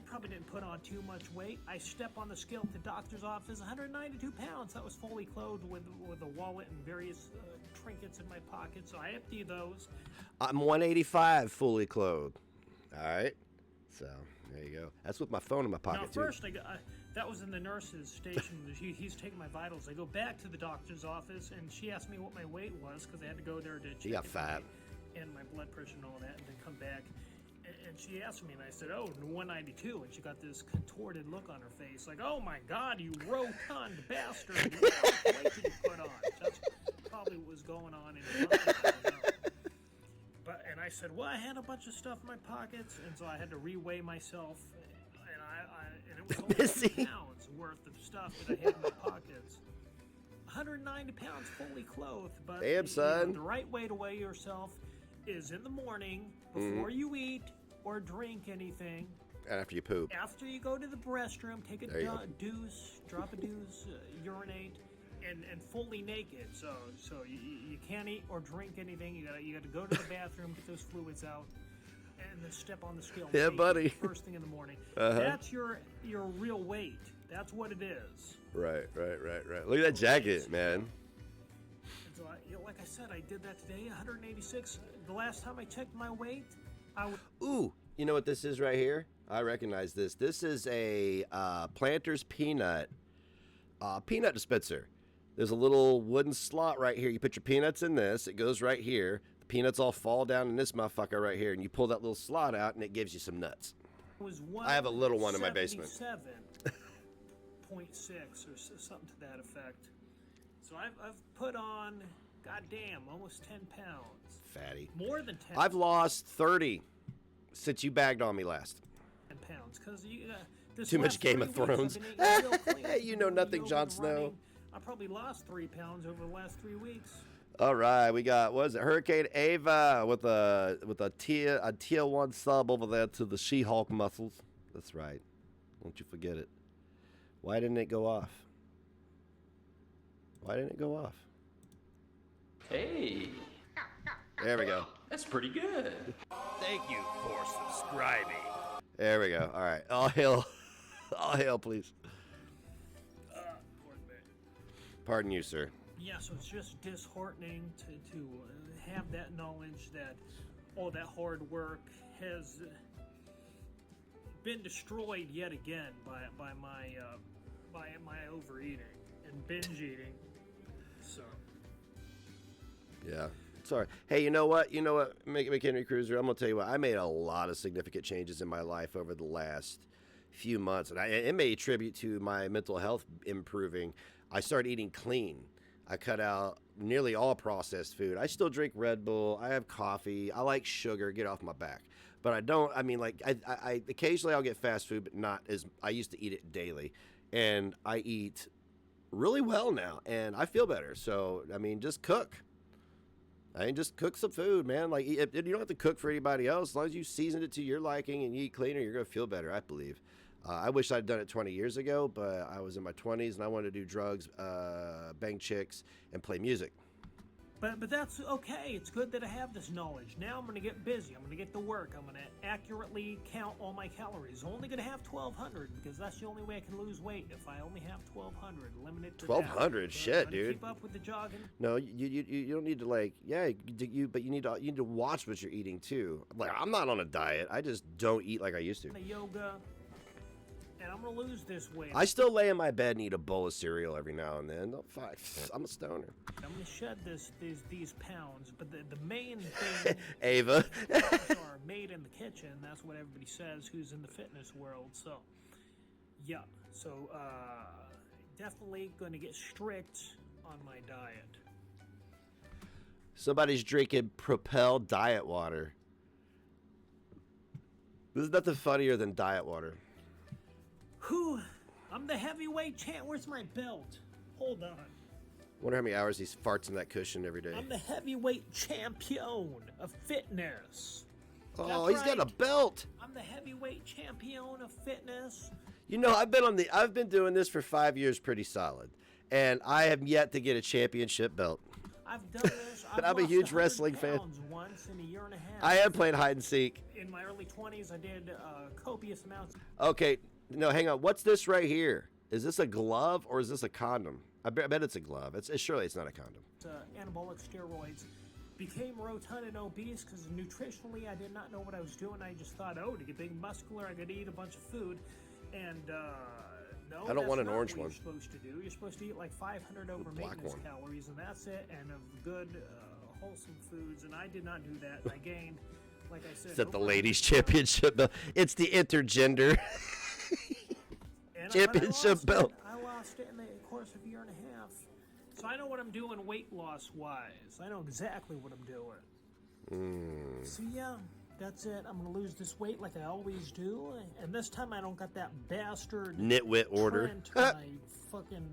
probably didn't put on too much weight. I step on the scale at the doctor's office, 192 pounds. That was fully clothed with a wallet and various trinkets in my pocket. So I empty those. I'm 185 fully clothed. All right. So there you go. That's with my phone in my pocket, now, too. first, that was in the nurse's station. He's taking my vitals. I go back to the doctor's office, and she asked me what my weight was because I had to go there to check You got fat. and my blood pressure and all that, and then come back. And she asked me, and I said, 192. And she got this contorted look on her face, like, oh my God, you rotund bastard. What weight did you put on? That's probably what was going on in her mind. I don't know. And I said, well, I had a bunch of stuff in my pockets, and so I had to reweigh myself. And it was only 2 pounds worth of stuff that I had in my pockets. 190 pounds fully clothed, but damn, son. The right way to weigh yourself is in the morning before you eat or drink anything. And after you poop. After you go to the restroom, take a deuce, drop a deuce, urinate, and fully naked. So you can't eat or drink anything. You got to go to the bathroom, get those fluids out, and then step on the scale. Yeah, buddy. First thing in the morning. That's your real weight. That's what it is. Right. Look at that jacket, man. And so, like I said, I did that today, 186. The last time I checked my weight, Ooh, you know what this is right here? I recognize this. This is a Planters peanut dispenser. There's a little wooden slot right here. You put your peanuts in this. It goes right here. The peanuts all fall down in this motherfucker right here, and you pull that little slot out, and it gives you some nuts. I have a little one in my basement. 77.6 or something to that effect. So I've put on, goddamn, almost 10 pounds. Fatty. More than 10. I've lost 30 since you bagged on me last. 10 pounds, because too much Game of Thrones. You know nothing, Jon Snow. I probably lost 3 pounds over the last 3 weeks. All right, we got, what is it, Hurricane Ava with a tier 1 sub over there to the She-Hulk muscles. That's right. Don't you forget it. Why didn't it go off? Hey. There we go. That's pretty good. Thank you for subscribing. There we go. All right. All hail, please. Pardon you, sir. Yeah, so it's just disheartening to have that knowledge that all that hard work has been destroyed yet again by my overeating and binge eating. So. Yeah. Sorry. Hey, you know what? McHenry Cruiser, I'm going to tell you what. I made a lot of significant changes in my life over the last few months, and it may attribute to my mental health improving. I started eating clean. I cut out nearly all processed food. I still drink Red Bull. I have coffee. I like sugar. Get off my back. But I don't, I occasionally I'll get fast food, but not as, I used to eat it daily. And I eat really well now, and I feel better. So, just cook. Just cook some food, man. Like, you don't have to cook for anybody else. As long as you season it to your liking and you eat cleaner, you're going to feel better, I believe. I wish I'd done it 20 years ago, but I was in my 20s, and I wanted to do drugs, bang chicks, and play music. But that's okay. It's good that I have this knowledge. Now I'm going to get busy. I'm going to get to work. I'm going to accurately count all my calories. I'm only going to have 1,200 because that's the only way I can lose weight. If I only have 1,200, limit it to 1,200, shit, dude. Keep up with the jogging. No, you don't need to but you need to watch what you're eating too. Like, I'm not on a diet. I just don't eat like I used to. The yoga. And I'm going to lose this weight. I still lay in my bed and eat a bowl of cereal every now and then. I'm a stoner. I'm going to shed these pounds, but the main thing Ava are made in the kitchen. That's what everybody says who's in the fitness world. So, yeah. So, definitely going to get strict on my diet. Somebody's drinking Propel diet water. There's nothing funnier than diet water. Whew, I'm the heavyweight champ. Where's my belt? Hold on. Wonder how many hours he farts in that cushion every day. I'm the heavyweight champion of fitness. Oh, That's he's got a belt. I'm the heavyweight champion of fitness. You know, I've been doing this for 5 years pretty solid, and I have yet to get a championship belt. I've done this. But I'm a huge wrestling fan. Once in a year and a half. I am playing hide and seek. In my early 20s, I did copious amounts. Okay, no, hang on. What's this right here? Is this a glove or is this a condom? I bet it's a glove. Surely it's not a condom. Anabolic steroids. Became rotund and obese because nutritionally I did not know what I was doing. I just thought, to get big muscular, I got to eat a bunch of food. And no, I don't want an orange one. one. You're supposed to do. You're supposed to eat like 500 over maintenance calories, and that's it. And of good, wholesome foods. And I did not do that. I gained, like I said. Is that the ladies' championship belt? It's the intergender championship belt. I lost it in the course of a year and a half. So I know what I'm doing weight loss wise. I know exactly what I'm doing. So yeah, that's it. I'm gonna lose this weight like I always do, and this time I don't got that bastard nitwit order. My fucking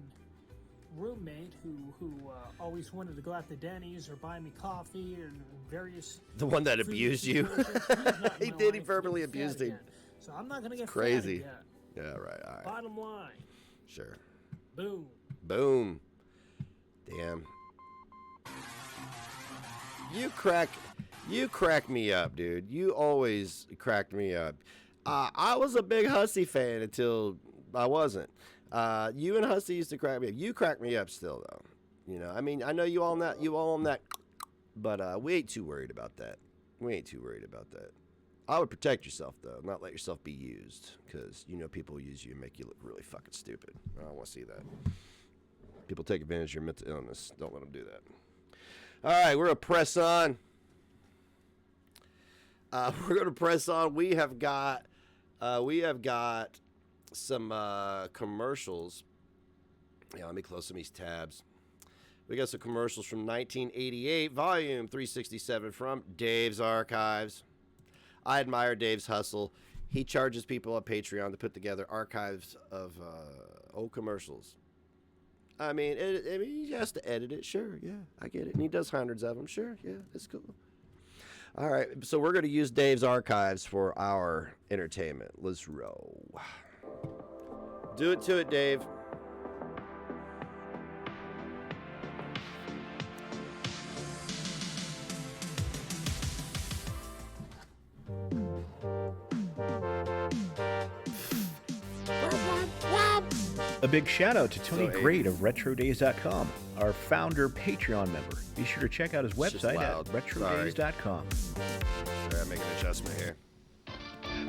roommate who always wanted to go out to Denny's or buy me coffee and various. The one that abused you. He did. He verbally abused him. So I'm not gonna get crazy. Fat again. Yeah, right. All right. Bottom line. Sure. Boom. Boom. Damn. You crack me up, dude. You always cracked me up. I was a big Hussey fan until I wasn't. You and Hussey used to crack me up. You crack me up still, though. You know, I mean, I know you all on that, but we ain't too worried about that. I would protect yourself, though, not let yourself be used, because you know people use you and make you look really fucking stupid. I don't want to see that. People take advantage of your mental illness. Don't let them do that. All right, we're going to press on. We have got some commercials. Yeah, let me close some of these tabs. We got some commercials from 1988, volume 367 from Dave's Archives. I admire Dave's hustle. He charges people on Patreon to put together archives of old commercials. I mean, he has to edit it. Sure, yeah, I get it. And he does hundreds of them. Sure, yeah, it's cool. All right, so we're going to use Dave's Archives for our entertainment. Let's roll. Do it to it, Dave. A big shout out to Tony Great of RetroDays.com, our founder Patreon member. Be sure to check out his website at RetroDays.com. Sorry, I'm making an adjustment here.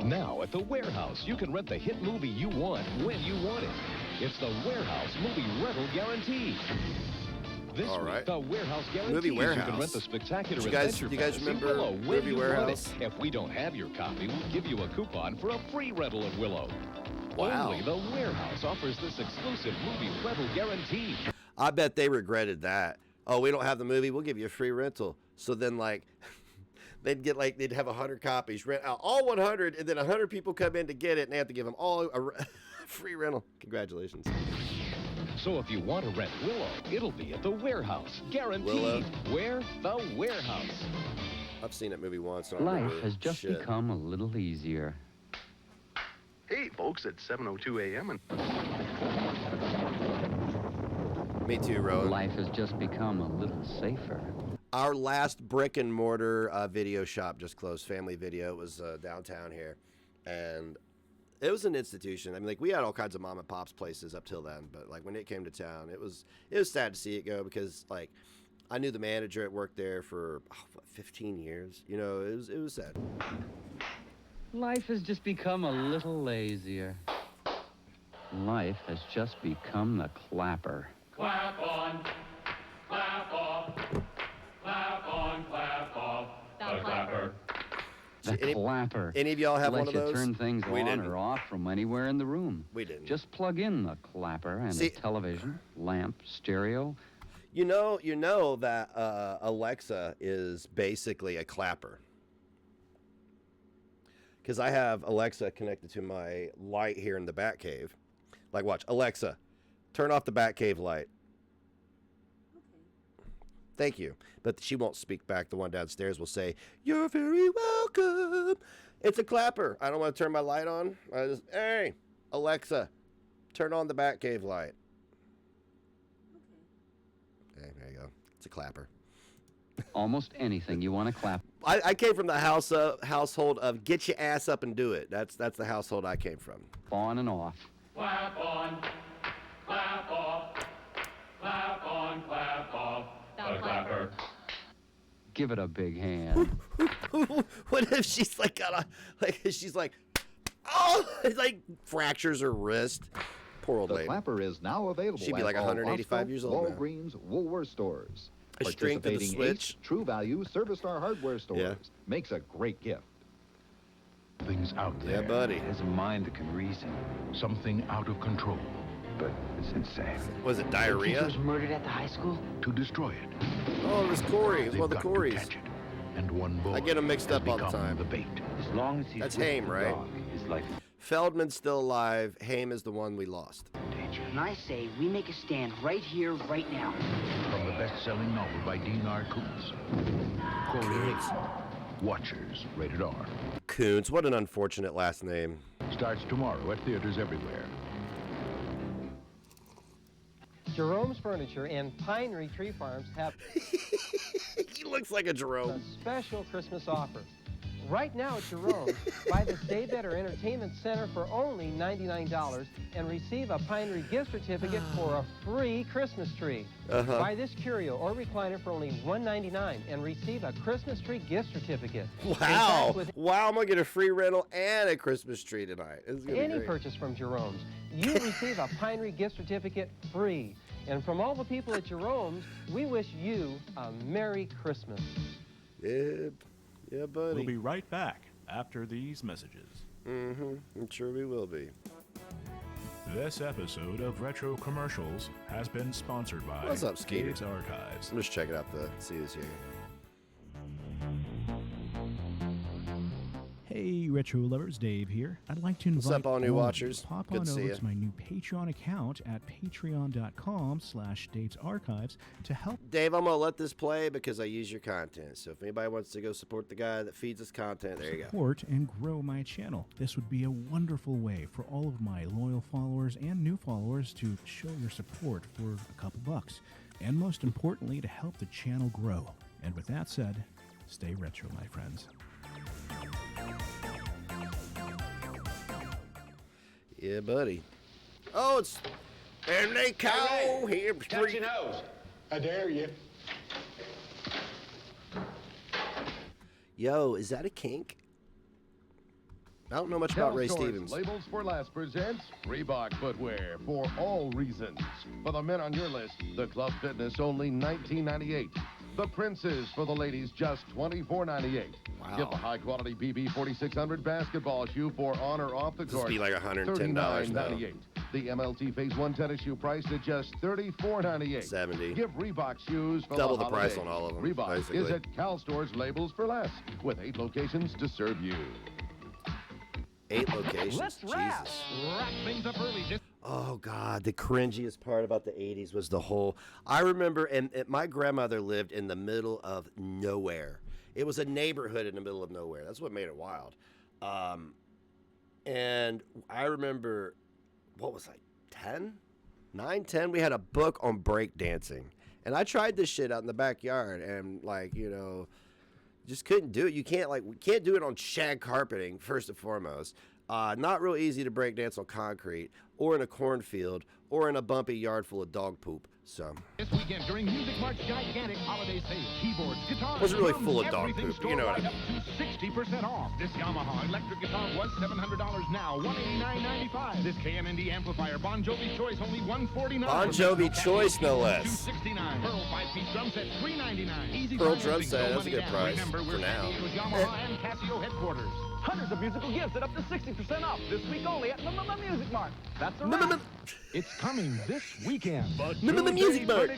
Now at the Warehouse, you can rent the hit movie you want when you want it. It's the Warehouse Movie Rental Guarantee. This week, the Warehouse guarantees Movie Warehouse. You can rent the spectacular Do you guys remember Willow when Movie you Warehouse? Want it. If we don't have your copy, we'll give you a coupon for a free rental at Willow. Wow. Only the Warehouse offers this exclusive movie rental guarantee. I bet they regretted that. Oh, we don't have the movie. We'll give you a free rental. So then, they'd have 100 copies, rent out all 100, and then 100 people come in to get it, and they have to give them all a free rental. Congratulations. So if you want to rent Willow, it'll be at the Warehouse. Guaranteed. Willow. Where? The Warehouse. I've seen that movie once. So Life has just become a little easier. Hey, folks, it's 7:02 a.m. and... Me too, Rowan. Life has just become a little safer. Our last brick and mortar video shop just closed. Family Video. It was downtown here, and it was an institution. I mean, we had all kinds of mom and pops places up till then, but when it came to town, it was sad to see it go because I knew the manager at work there for 15 years. You know, it was sad. Life has just become a little lazier. Life has just become the clapper. Clap on, clap off, clap on, clap off, the clapper. The clapper. Any of y'all have Let one of you those? turn things on or off from anywhere in the room. We didn't. Just plug in the clapper and a television, lamp, stereo. You know that Alexa is basically a clapper. Because I have Alexa connected to my light here in the Batcave. Watch, Alexa, turn off the Batcave light. Okay. Thank you. But she won't speak back. The one downstairs will say, "You're very welcome." It's a clapper. I don't want to turn my light on. I just, hey, Alexa, turn on the Batcave light. Okay. There you go. It's a clapper. Almost anything you want to clap. I came from the household of get your ass up and do it. That's the household I came from. On and off. Clap on, clap off, clap on, clap off, the clapper. Give it a big hand. What if she's like oh, it like fractures her wrist? Poor old lady. The clapper is now available. She'd be like 185 years old now. Walgreens, Woolworth stores. A string to the switch. Ace, True Value, Service Star hardware stores. Yeah. Makes a great gift. Things out there. Yeah, buddy. There's a mind that can reason. Something out of control, but it's insane. Was it diarrhea? Was murdered at the high school? To destroy it. Oh, it was Corey. It was one of the Corys. Corys. And one boy. I get them mixed up all the time. The bait. As long as he's That's with Haim, the right? dog, his life. Feldman's still alive. Haim is the one we lost. And I say we make a stand right here, right now. From the best-selling novel by Dean R. Koontz. Corey Haim. Watchers, rated R. Koontz, what an unfortunate last name. Starts tomorrow at theaters everywhere. Jerome's Furniture and Pinery Tree Farms have He looks like a Jerome. a special Christmas offer. Right now at Jerome's, buy the Stay Better Entertainment Center for only $99 and receive a Pinery gift certificate for a free Christmas tree. Buy this curio or recliner for only $199 and receive a Christmas tree gift certificate. Wow. In fact, with Wow, I'm going to get a free rental and a Christmas tree tonight. This is gonna be any great. purchase from Jerome's, you receive a Pinery gift certificate free. And from all the people at Jerome's, we wish you a Merry Christmas. Yeah, yeah, buddy. We'll be right back after these messages. I'm sure we will be. This episode of Retro Commercials has been sponsored by What's up, Skeeter? Dave's Archives. I'm just checking out the see who's here. Hey, retro lovers, Dave here. I'd like to invite What's up, all new of you watchers? to pop Good on to see over ya. to my new Patreon account at patreon.com/Dave's Archives to help Dave, I'm going to let this play because I use your content. So if anybody wants to go support the guy that feeds us content, there you go. support and grow my channel. This would be a wonderful way for all of my loyal followers and new followers to show your support for a couple bucks. And most importantly, to help the channel grow. And with that said, stay retro, my friends. Yeah, buddy. Oh, it's and they call him Touch your nose. I dare you. Yo, is that a kink? I don't know much about Ray Stores Stevens. Labels for Less presents Reebok footwear for all reasons. For the men on your list, the Club Fitness only $19.98. The Princes for the ladies just $24.98. Wow. Get the high-quality BB 4600 basketball shoe for on or off the This court. would be like $110 now. $39.98. The MLT Phase 1 tennis shoe priced at just $34.98. $70. Give Reebok shoes for Double the the price holiday. on all of them, Reebok basically. is at Cal Stores Labels for Less, with 8 locations to serve you. 8 locations. Let's wrap. Jesus. Wrap things up early. Oh, God. The cringiest part about the 80s was the whole... I remember, and my grandmother lived in the middle of nowhere. It was a neighborhood in the middle of nowhere. That's what made it wild. And I remember, what was I, 10? 9, 10? We had a book on break dancing. And I tried this shit out in the backyard and, like, you know... just couldn't do it. We can't do it on shag carpeting, first and foremost. Not real easy to break dance on concrete or in a cornfield or in a bumpy yard full of dog poop. So This weekend during Music Mart's gigantic holiday sale, keyboards, guitars, wasn't really drums, full of dog everything poop, but you know what I stored right up to 60% off. This Yamaha electric guitar was $700 now, $189.95. This KMND amplifier, Bon Jovi's Choice, only $149. Bon Jovi Choice, no less. $269. Pearl 5-piece drum set, $399. Easy Pearl financing, drum set, no that's a money good down. price Remember, for we're now. San Diego's Yamaha and Casio headquarters. Hundreds of musical gifts at up to 60% off this week only at Music Mart. That's a wrap. It's coming this weekend. Music Mart.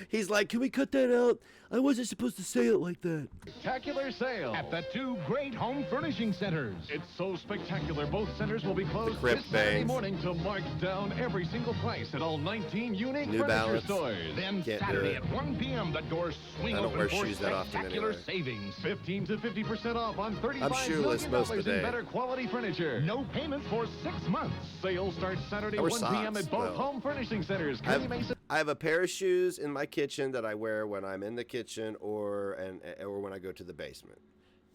He's like, can we cut that out? I wasn't supposed to say it like that. Spectacular sale at the 2 great home furnishing centers. It's so spectacular, both centers will be closed Crypt this Saturday Bangs. morning to mark down every single price at all 19 unique New furniture Balance. stores. Then Can't do Saturday it. at 1 p.m., the doors swing I don't open wear for shoes that often spectacular anyway. savings. 15 to 50% off on $35 shoeless million most of the in day. better quality furniture. No payments for 6 months. Sale starts Saturday I wear 1 p.m. socks, at both though. home furnishing centers. I have, Kearney Mason. I have a pair of shoes in my kitchen that I wear when I'm in the kitchen or when I go to the basement.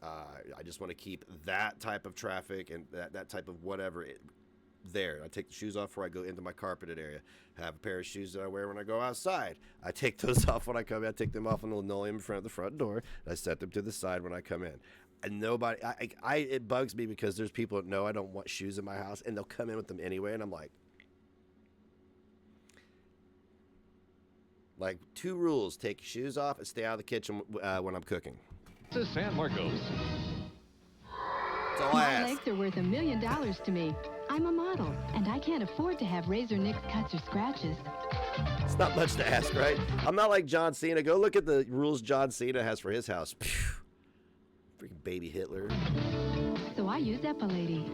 I just want to keep that type of traffic and that type of whatever there. I take the shoes off before I go into my carpeted area. I have a pair of shoes that I wear when I go outside. I take those off when I come in. I take them off on the linoleum in front of the front door. And I set them to the side when I come in. And nobody, it bugs me because there's people that know I don't want shoes in my house, and they'll come in with them anyway. And I'm like 2 rules: take your shoes off and stay out of the kitchen when I'm cooking. This is San Marcos. That's all I ask. My legs are worth $1 million to me. I'm a model, and I can't afford to have razor nicks, cuts, or scratches. It's not much to ask, right? I'm not like John Cena. Go look at the rules John Cena has for his house. Phew. Freaking baby Hitler. So I use Epilady.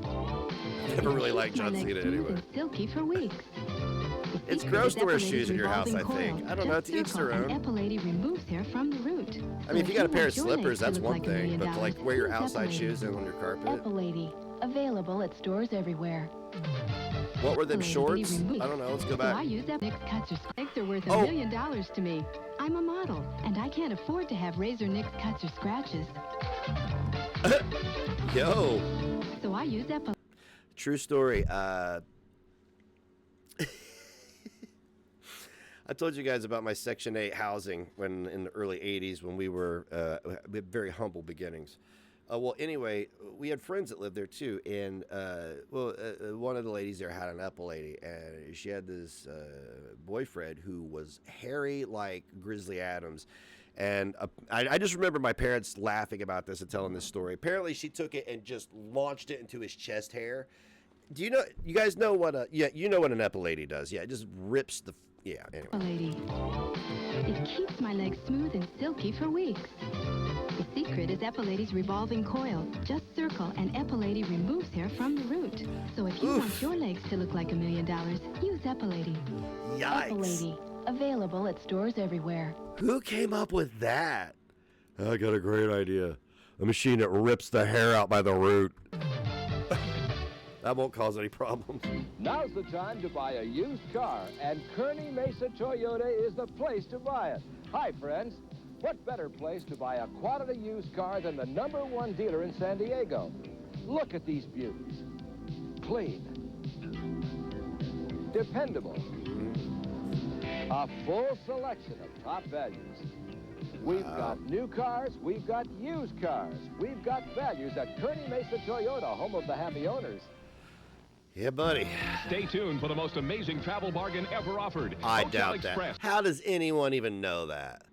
Never really liked John Cena anyway. Silky for weeks. It's gross to wear shoes in your house, I think. I don't know. To each their own. Epilady removes hair from the root. I mean, if you got a pair of slippers, that's one thing. But to like wear your outside shoes in on your carpet. Epilady. Available at stores everywhere. What were them shorts? I don't know. Let's go back. So I use Epilady. Cuts or legs are worth $1 million to me. I'm a model, and I can't afford to have razor nicks, cuts, or scratches. Yo. So I use Epilady. True story. I told you guys about my Section 8 housing when in the early 80s when we had very humble beginnings. Well, anyway, we had friends that lived there too, and one of the ladies there had an Epilady, and she had this boyfriend who was hairy like Grizzly Adams. And I just remember my parents laughing about this and telling this story. Apparently, she took it and just launched it into his chest hair. Do you know? You guys know what you know what an Epilady does? Yeah, it just rips the. Yeah. Anyway. Epilady. It keeps my legs smooth and silky for weeks. The secret is Epilady's revolving coil. Just circle, and Epilady removes hair from the root. So if you want your legs to look like $1 million, use Epilady. Yikes. Epilady. Available at stores everywhere. Who came up with that? I got a great idea. A machine that rips the hair out by the root. That won't cause any problems. Now's the time to buy a used car, and Kearney Mesa Toyota is the place to buy it. Hi, friends. What better place to buy a quality used car than the #1 dealer in San Diego? Look at these beauties. Clean. Dependable. A full selection of top values. We've got new cars, we've got used cars. We've got values at Kearney Mesa Toyota, home of the happy owners. Yeah, buddy. Stay tuned for the most amazing travel bargain ever offered. I Hotel doubt Express that. How does anyone even know that?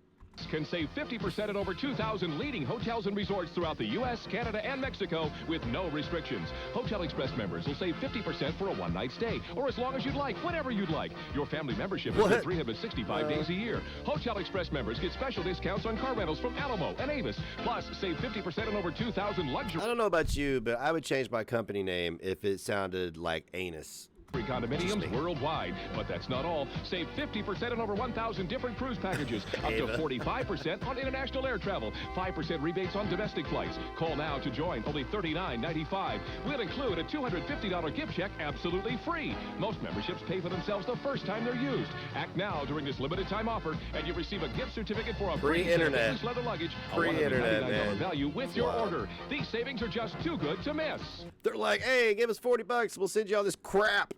Can save 50% at over 2,000 leading hotels and resorts throughout the U.S., Canada, and Mexico with no restrictions. Hotel Express members will save 50% for a one-night stay, or as long as you'd like, whenever you'd like. Your family membership is for 365 days a year. Hotel Express members get special discounts on car rentals from Alamo and Avis. Plus, save 50% on over 2,000 luxury. I don't know about you, but I would change my company name if it sounded like anus. Condominiums worldwide, but that's not all. Save 50% on over 1,000 different cruise packages, up to 45% on international air travel, 5% rebates on domestic flights. Call now to join, only $39.95. We'll include a $250 gift check absolutely free. Most memberships pay for themselves the first time they're used. Act now during this limited time offer, and you receive a gift certificate for a free internet leather luggage, free internet, man. Value with your order. These savings are just too good to miss. They're like, hey, give us $40, we'll send you all this crap.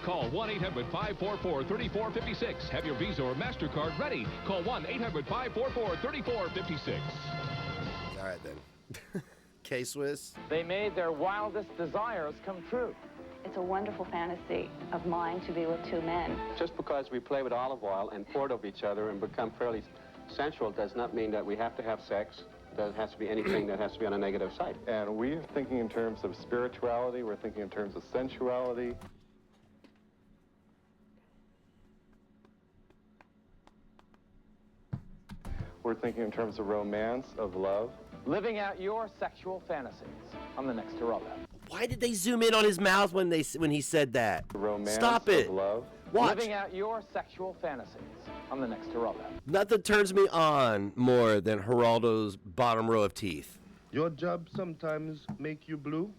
Call 1-800-544-3456. Have your Visa or MasterCard ready. Call 1-800-544-3456. All right, then. K-Swiss. They made their wildest desires come true. It's a wonderful fantasy of mine to be with 2 men. Just because we play with olive oil and pour it over each other and become fairly sensual does not mean that we have to have sex. There has to be anything that has to be on a negative side. And we're thinking in terms of spirituality. We're thinking in terms of sensuality. We're thinking in terms of romance, of love. Living out your sexual fantasies on the next Geraldo. Why did they zoom in on his mouth when he said that? Romance, stop it. Of love. Watch. Living out your sexual fantasies on the next Geraldo. Nothing turns me on more than Geraldo's bottom row of teeth. Your job sometimes make you blue?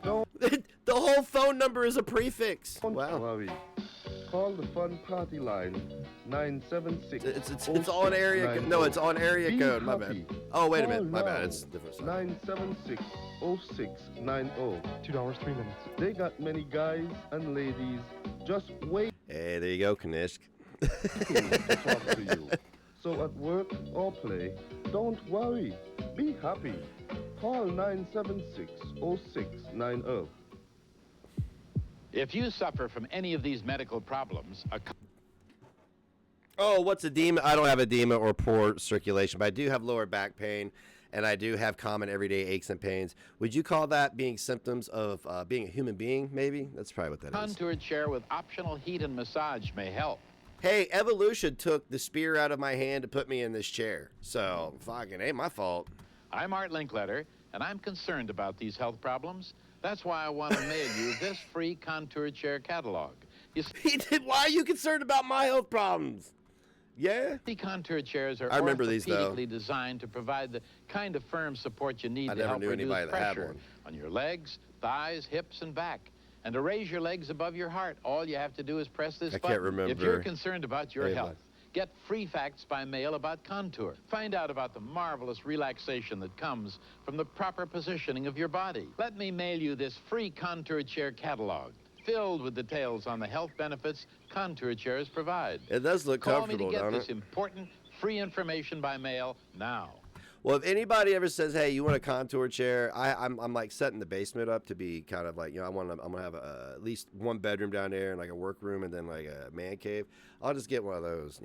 No. The whole phone number is a prefix. Wow. Call the fun party line 976. It's on area. No, it's on area code. My bad. Oh, wait a minute. My bad. It's different. 976-0690. $2, 3 minutes. They got many guys and ladies just waiting Hey, there you go, Kanishk. to talk to you. So at work or play, don't worry. Be happy. Call 976-0690. If you suffer from any of these medical problems, Oh, what's edema? I don't have edema or poor circulation, but I do have lower back pain, and I do have common everyday aches and pains. Would you call that being symptoms of being a human being, maybe? That's probably what that is. contoured chair with optional heat and massage may help. Hey, evolution took the spear out of my hand to put me in this chair, so fucking ain't my fault. I'm Art Linkletter, and I'm concerned about these health problems. That's why I want to mail you this free contour chair catalog. You see, why are you concerned about my health problems? Yeah? The contour chairs are I remember these, though. orthopedically designed to provide the kind of firm support you need I to never help knew reduce anybody that had pressure one. on your legs, thighs, hips, and back. And to raise your legs above your heart, all you have to do is press this I button. can't remember. If you're concerned about your Hey, health, get free facts by mail about Contour. Find out about the marvelous relaxation that comes from the proper positioning of your body. Let me mail you this free Contour chair catalog, filled with details on the health benefits Contour chairs provide. It does look Call comfortable, me to get don't this it? important free information by mail now. Well, if anybody ever says, "Hey, you want a contour chair?" I'm like setting the basement up to be kind of like, I'm gonna have at least one bedroom down there and like a workroom and then like a man cave. I'll just get one of those,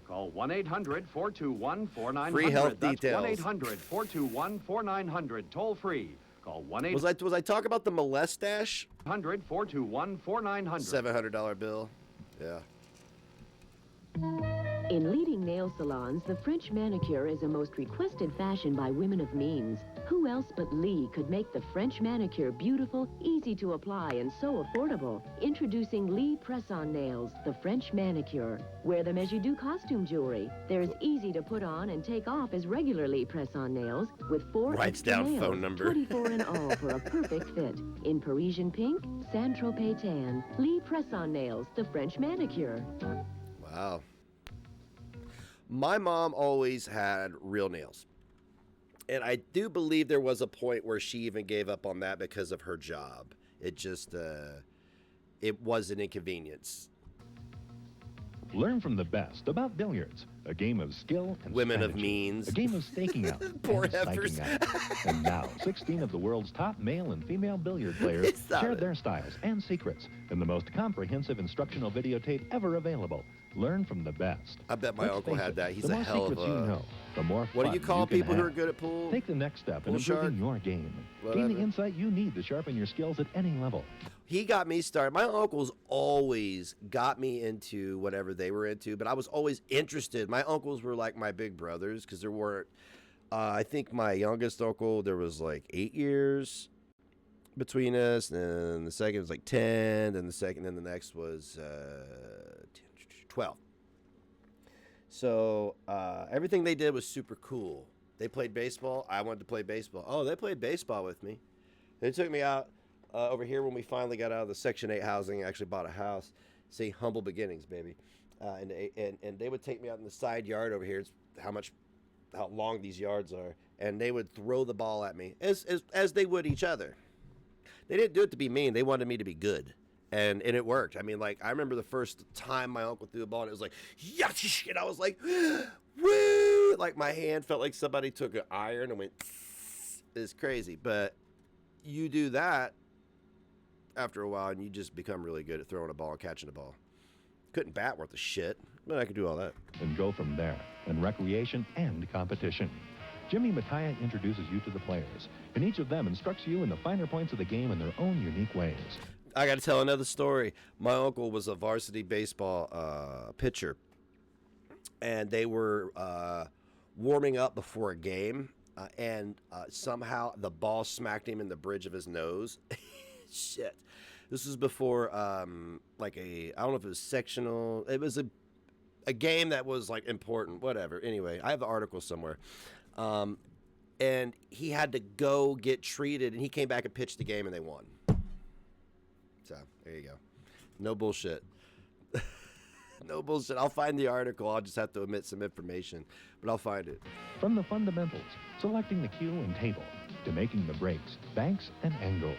Call 1-800-421-4900. Free health That's details. 1-800-421-4900. Toll free. Call 1-800. Was I talking about the molestache? 1-421-4900. $700 bill. Yeah. In leading nail salons, the French manicure is a most requested fashion by women of means. Who else but Lee could make the French manicure beautiful, easy to apply, and so affordable? Introducing Lee Press-On Nails, the French manicure. Wear them as you do costume jewelry. They're as easy to put on and take off as regular Lee Press-On nails with 4 Writes extra down nails, phone number. 24 in all for a perfect fit. In Parisian pink, Saint-Tropez tan, Lee Press-On Nails, the French manicure. Wow. My mom always had real nails. And I do believe there was a point where she even gave up on that because of her job. It just, it was an inconvenience. Learn from the best about billiards, a game of skill and Women of strategy, means. a game of staking out Poor and heifers. spiking out. And now, 16 of the world's top male and female billiard players Stop shared it. their styles and secrets in the most comprehensive instructional videotape ever available. Learn from the best. I bet my Let's uncle face had it, that. He's the a more hell of secrets you a... know, the more What do fun you call can people who have. are good at pool? Take the next step in Pool shark? improving your game. Gain Whatever. the insight you need to sharpen your skills at any level. He got me started. My uncles always got me into whatever they were into, but I was always interested. My uncles were like my big brothers because there weren't, I think my youngest uncle, there was like 8 years between us, and the second was like 10, and the next was 12. So everything they did was super cool. They played baseball. I wanted to play baseball. Oh, they played baseball with me. They took me out over here when we finally got out of the Section 8 housing. I actually bought a house. See, humble beginnings, baby. And they would take me out in the side yard over here. It's how long these yards are. And they would throw the ball at me as they would each other. They didn't do it to be mean. They wanted me to be good. And it worked. I mean, like, I remember the first time my uncle threw the ball, and it was like, yes, and I was like, woo! Like, my hand felt like somebody took an iron and went, it's crazy. But you do that after a while, and you just become really good at throwing a ball and catching a ball. Couldn't bat worth a shit, but I could do all that. And go from there in recreation and competition. Jimmy Mattia introduces you to the players, and each of them instructs you in the finer points of the game in their own unique ways. I got to tell another story. My uncle was a varsity baseball pitcher, and they were warming up before a game, and somehow the ball smacked him in the bridge of his nose. Shit. This was before, I don't know if it was sectional. It was a game that was, like, important, whatever. Anyway, I have the article somewhere. And he had to go get treated, and he came back and pitched the game, and they won. So, there you go. No bullshit. No bullshit. I'll find the article. I'll just have to omit some information, but I'll find it. From the fundamentals, selecting the cue and table, to making the breaks, banks, and angles.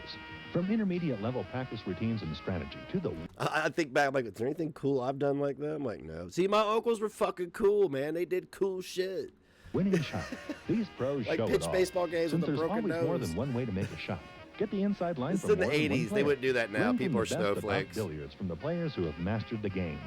From intermediate level practice routines and strategy to the... I think back, I'm like, is there anything cool I've done like that? I'm like, no. See, my uncles were fucking cool, man. They did cool shit. Winning shot. These pros like show pitch it all. baseball games Since with a there's broken always nose. more than one way to make a shot. Get the inside line This from is in the more than one 80s. They player. wouldn't do that now. Learn from People are the best about snowflakes. billiards from the players who have mastered the game.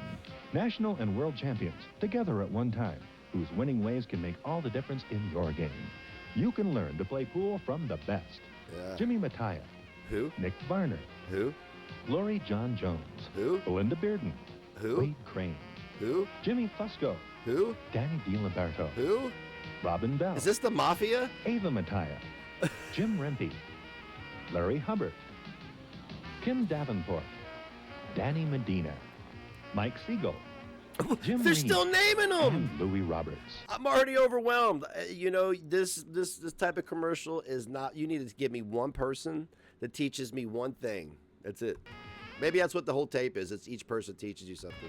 National and world champions, together at one time, whose winning ways can make all the difference in your game. You can learn to play pool from the best. Yeah. Jimmy Mattia. Who? Nick Varner. Who? Glory John Jones. Who? Belinda Bearden. Who? Wade Crane. Who? Jimmy Fusco. Who? Danny DiLiberto. Who? Robin Bell. Is this the Mafia? Ava Mattia. Jim Rempe. Larry Hubbard. Kim Davenport. Danny Medina. Mike Siegel. Jim They're Reed, still naming them. and Louis Roberts. I'm already overwhelmed. You know, this type of commercial is not. You need to give me one person that teaches me one thing. That's it. Maybe that's what the whole tape is. It's each person teaches you something.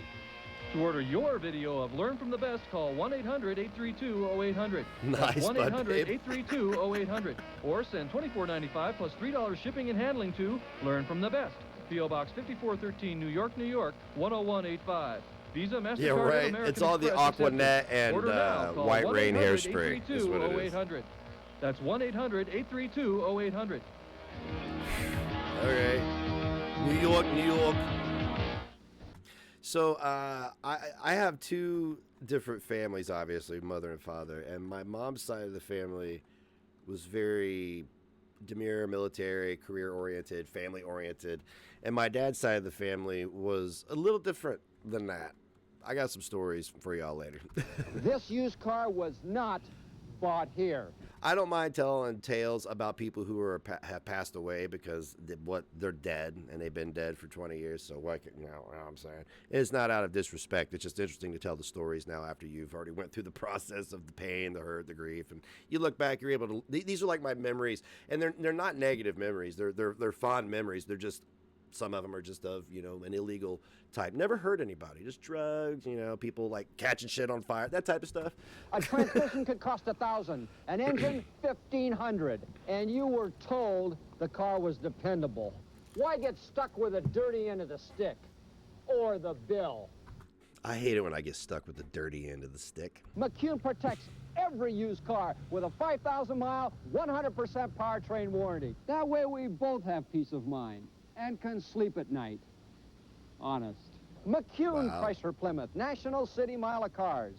To order your video of Learn from the Best, call 1-800-832-0800. Nice, bud, babe. 1-800-832-0800. Or send $24.95 plus $3 shipping and handling to Learn from the Best. P.O. Box 5413, New York, New York, 10185. Visa, MasterCard, Yeah, right. and American It's all the Express Aquanet accepted. and Order now. Call White Rain hairspray is what it is. 1-800-832-0800. That's 1-800-832-0800. Okay. New York, New York. So I have two different families, obviously, mother and father. And my mom's side of the family was very demure, military, career-oriented, family-oriented. And my dad's side of the family was a little different than that. I got some stories for y'all later. This used car was not bought here. I don't mind telling tales about people who have passed away because they're dead and they've been dead for 20 years. So what I'm saying, it's not out of disrespect. It's just interesting to tell the stories now after you've already went through the process of the pain, the hurt, the grief, and you look back. You're able to. These are like my memories, and they're not negative memories. They're fond memories. They're just. Some of them are just of, an illegal type. Never hurt anybody. Just drugs, people like catching shit on fire, that type of stuff. A transmission could cost $1,000, an engine $1,500, and you were told the car was dependable. Why get stuck with the dirty end of the stick or the bill? I hate it when I get stuck with the dirty end of the stick. McCune protects every used car with a 5,000-mile, 100% powertrain warranty. That way we both have peace of mind and can sleep at night. Honest. McCune Chrysler Plymouth, National City Mile of Cars.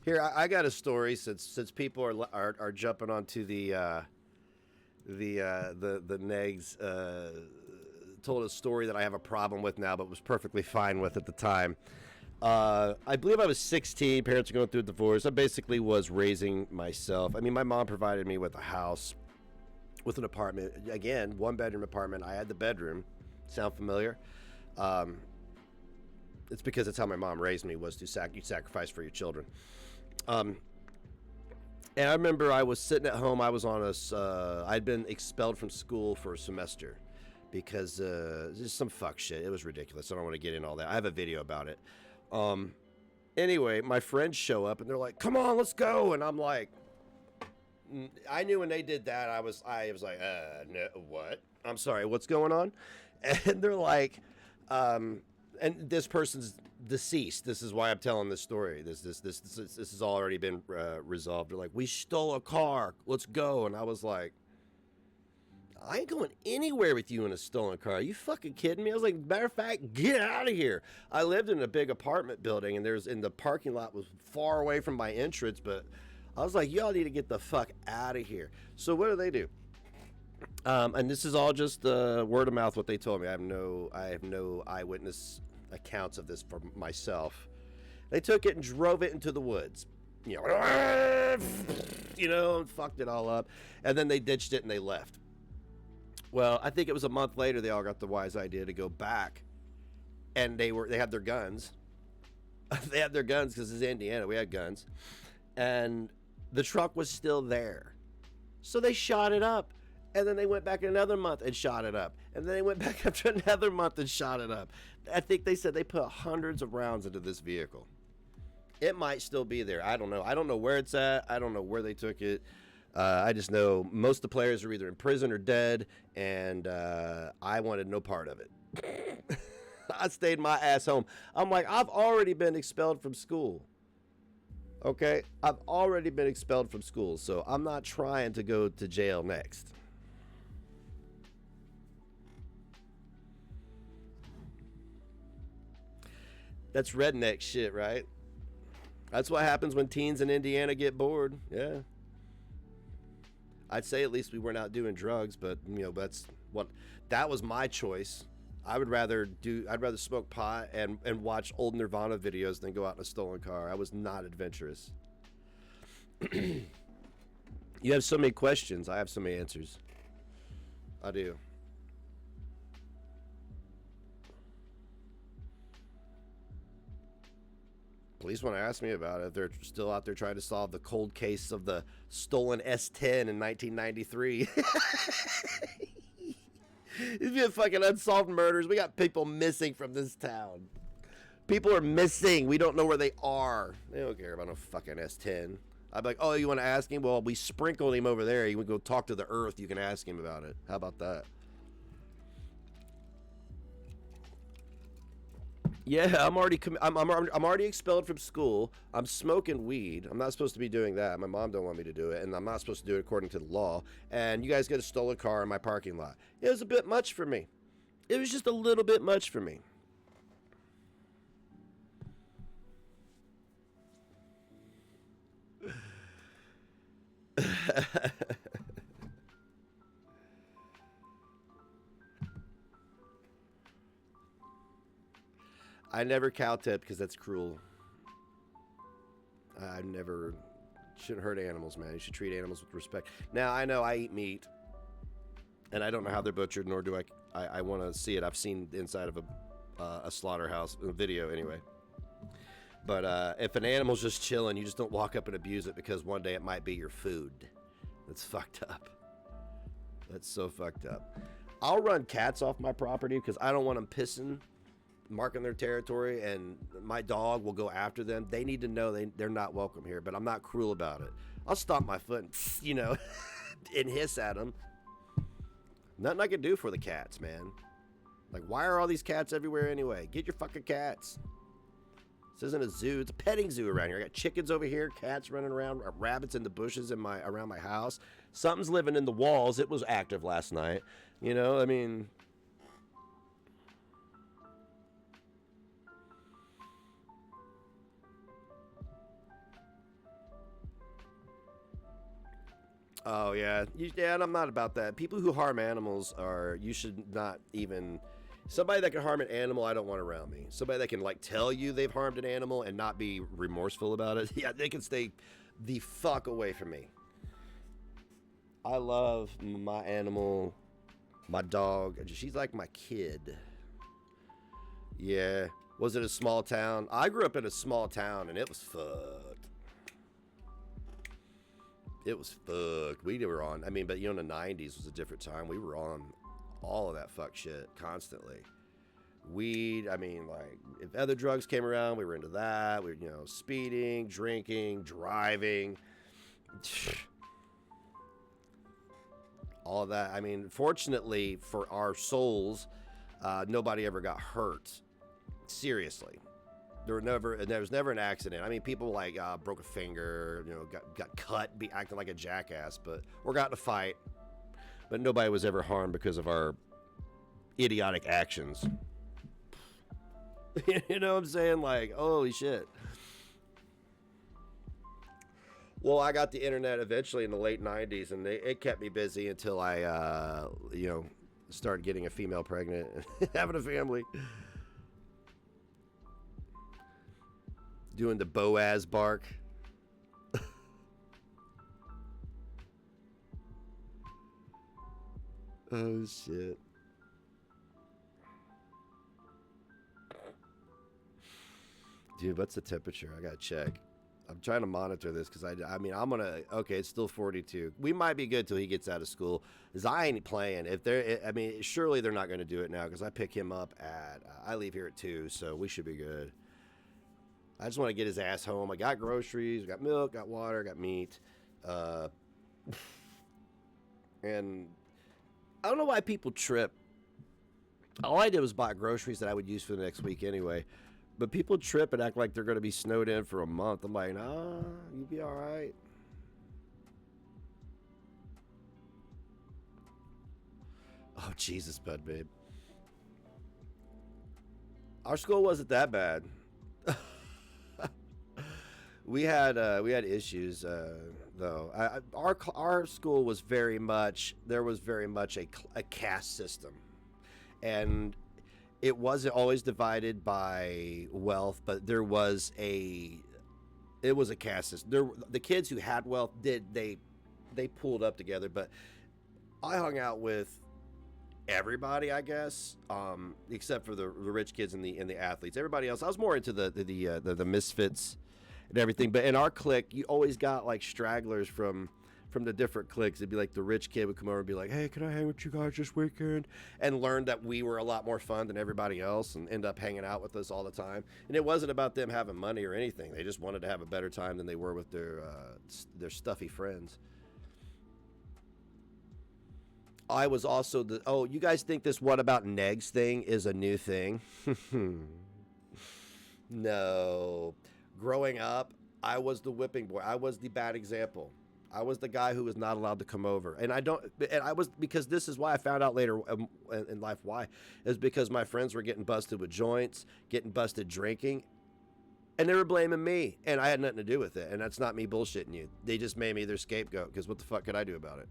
Here, I got a story since people are jumping onto the negs. Told a story that I have a problem with now, but was perfectly fine with at the time. I believe I was 16. Parents are going through a divorce. I basically was raising myself. I mean, my mom provided me with a house. With an apartment, again, 1-bedroom apartment. I had the bedroom. Sound familiar? It's because that's how my mom raised me, was to sacrifice for your children. And I remember I was sitting at home. I was on I'd been expelled from school for a semester because just some fuck shit. It was ridiculous. I don't want to get into all that. I have a video about it. Anyway, my friends show up and they're like, "Come on, let's go," and I'm like. I knew when they did that, I was like, no, what? I'm sorry, what's going on? And they're like, and this person's deceased. This is why I'm telling this story. This has already been resolved. They're like, we stole a car. Let's go. And I was like, I ain't going anywhere with you in a stolen car. Are you fucking kidding me? I was like, matter of fact, get out of here. I lived in a big apartment building, and the parking lot was far away from my entrance, but I was like, y'all need to get the fuck out of here. So what do? And this is all just word of mouth, what they told me. I have no eyewitness accounts of this for myself. They took it and drove it into the woods. And fucked it all up. And then they ditched it and they left. Well, I think it was a month later they all got the wise idea to go back. And they had their guns. They had their guns because it's Indiana. We had guns. And the truck was still there. So they shot it up. And then they went back another month and shot it up. And then they went back after another month and shot it up. I think they said they put hundreds of rounds into this vehicle. It might still be there. I don't know. I don't know where it's at. I don't know where they took it. I just know most of the players are either in prison or dead, and I wanted no part of it. I stayed my ass home. I'm like, I've already been expelled from school. Okay? I've already been expelled from school, so I'm not trying to go to jail next. That's redneck shit, right? That's what happens when teens in Indiana get bored. Yeah. I'd say at least we weren't out doing drugs, but you know, that was my choice. I'd rather smoke pot and watch old Nirvana videos than go out in a stolen car. I was not adventurous. You have so many questions. I have so many answers. I do. Police want to ask me about it. They're still out there trying to solve the cold case of the stolen S10 in 1993. These are fucking unsolved murders. We got people missing from this town. People are missing. We don't know where they are. They don't care about no fucking S10. I'd be like, oh, you want to ask him? Well, we sprinkled him over there. You can go talk to the earth. You can ask him about it. How about that? Yeah, I'm already expelled from school. I'm smoking weed. I'm not supposed to be doing that. My mom don't want me to do it, and I'm not supposed to do it according to the law. And you guys get a stolen car in my parking lot. It was a bit much for me. It was just a little bit much for me. I never cow tip because that's cruel. I never shouldn't hurt animals, man. You should treat animals with respect. Now I know I eat meat, and I don't know how they're butchered, nor do I want to see it. I've seen the inside of a slaughterhouse, a video anyway. But if an animal's just chilling, you just don't walk up and abuse it because one day it might be your food. That's fucked up. That's so fucked up. I'll run cats off my property because I don't want them pissing, marking their territory, and my dog will go after them. They need to know they're not welcome here, but I'm not cruel about it. I'll stomp my foot and, you know, and hiss at them. Nothing I can do for the cats, man. Like, why are all these cats everywhere anyway? Get your fucking cats. This isn't a zoo. It's a petting zoo around here. I got chickens over here, cats running around, rabbits in the bushes around my house. Something's living in the walls. It was active last night. You know, I mean... Oh, yeah. Yeah, and I'm not about that. People who harm animals you should not even... Somebody that can harm an animal, I don't want around me. Somebody that can, like, tell you they've harmed an animal and not be remorseful about it. Yeah, they can stay the fuck away from me. I love my animal, my dog. She's like my kid. Yeah. Was it a small town? I grew up in a small town, and it was fucked. It was fucked. We were on, I mean, but you know, the 90s was a different time. We were on all of that fuck shit constantly. Weed, I mean, like, if other drugs came around, we were into that. We were, you know, speeding, drinking, driving. All of that. I mean, fortunately for our souls, nobody ever got hurt. Seriously. There was never an accident. I mean, people like broke a finger, you know, got cut, acting like a jackass, or got in a fight. But nobody was ever harmed because of our idiotic actions. You know what I'm saying? Like, holy shit. Well, I got the internet eventually in the late 90s, and it kept me busy until I, you know, started getting a female pregnant and having a family. Doing the Boaz bark. Oh, shit. Dude, what's the temperature? I gotta check. I'm trying to monitor this because I mean, I'm gonna. Okay, it's still 42. We might be good till he gets out of school. Cause I ain't playing. If they're, I mean, surely they're not gonna do it now because I pick him up at. I leave here at 2, so we should be good. I just want to get his ass home. I got groceries, got milk, got water, got meat, and I don't know why people trip. All I did was buy groceries that I would use for the next week anyway. But people trip and act like they're going to be snowed in for a month. I'm like, nah, you'll be all right. Oh, Jesus, Bud, babe. Our school wasn't that bad. we had issues, though. Our school was very much, there was very much a caste system. And it wasn't always divided by wealth, but it was a caste system. The kids who had wealth they pulled up together, but I hung out with everybody, I guess, except for the rich kids and the athletes. Everybody else, I was more into the misfits and everything. But in our clique, you always got like stragglers from the different cliques. It'd be like the rich kid would come over and be like, hey, can I hang with you guys this weekend? And learn that we were a lot more fun than everybody else and end up hanging out with us all the time. And it wasn't about them having money or anything. They just wanted to have a better time than they were with their stuffy friends. I was also you guys think this what about negs thing is a new thing? No. Growing up, I was the whipping boy. I was the bad example. I was the guy who was not allowed to come over. And I was, because this is why I found out later in life why, is because my friends were getting busted with joints, getting busted drinking, and they were blaming me, and I had nothing to do with it. And that's not me bullshitting you. They just made me their scapegoat, because what the fuck could I do about it?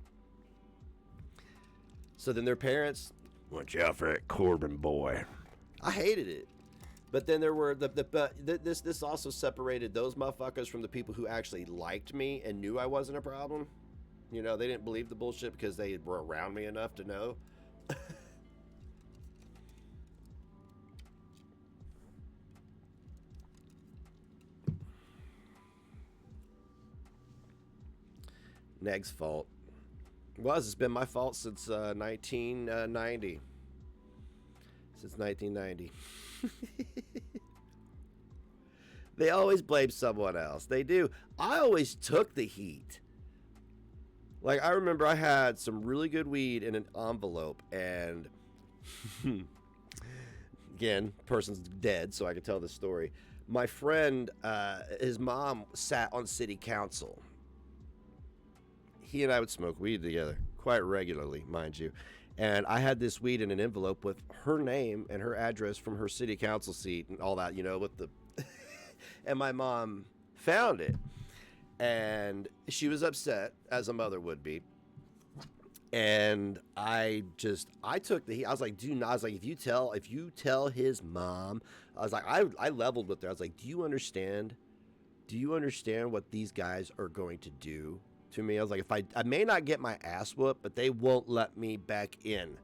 So then their parents, watch out for that Corbin boy. I hated it. But then there were this also separated those motherfuckers from the people who actually liked me and knew I wasn't a problem. You know, they didn't believe the bullshit because they were around me enough to know. Neg's fault. It's been my fault since 1990. Since 1990. They always blame someone else. They do. I always took the heat. Like, I remember I had some really good weed in an envelope, and again, person's dead, so I can tell this story. My friend, his mom sat on city council. He and I would smoke weed together quite regularly, mind you. And I had this weed in an envelope with her name and her address from her city council seat and all that, you know, with the... And my mom found it. And she was upset, as a mother would be. And I took the heat. I was like, do not. I was like, if you tell his mom, I was like, I leveled with her. I was like, do you understand what these guys are going to do to me? I was like, if I may not get my ass whooped, but they won't let me back in.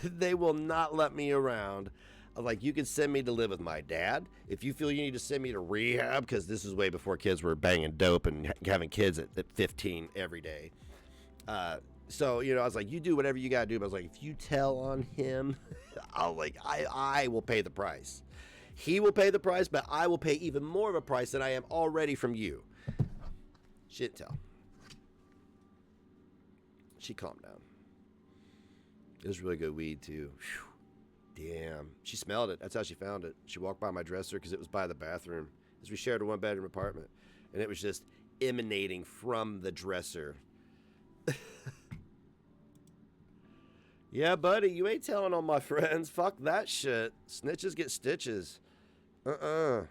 They will not let me around. I was like, you can send me to live with my dad. If you feel you need to send me to rehab, because this is way before kids were banging dope and having kids at 15 every day. So, you know, I was like, you do whatever you got to do. But I was like, if you tell on him, I will pay the price. He will pay the price, but I will pay even more of a price than I am already from you. She didn't tell. She calmed down. It was really good weed, too. Whew. Damn. She smelled it. That's how she found it. She walked by my dresser because it was by the bathroom. Because we shared a one-bedroom apartment. And it was just emanating from the dresser. Yeah, buddy, you ain't telling on my friends. Fuck that shit. Snitches get stitches. I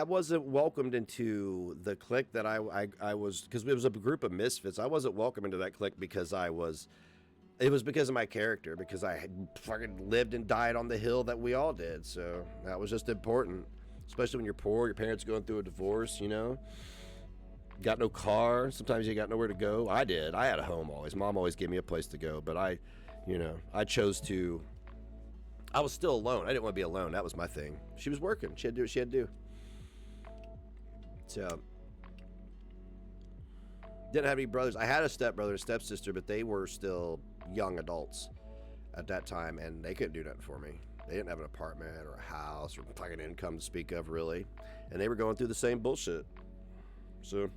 wasn't welcomed into the clique that I was, because it was a group of misfits. I wasn't welcome into that clique because it was because of my character, because I had fucking lived and died on the hill that we all did. So that was just important, especially when you're poor, your parents going through a divorce, you know, got no car. Sometimes you got nowhere to go. I did. I had a home always. Mom always gave me a place to go, but I chose to I was still alone. I didn't want to be alone. That was my thing. She was working. She had to do what she had to do. So, didn't have any brothers. I had a stepbrother and stepsister, but they were still young adults at that time, and they couldn't do nothing for me. They didn't have an apartment or a house or fucking income to speak of, really. And they were going through the same bullshit. So,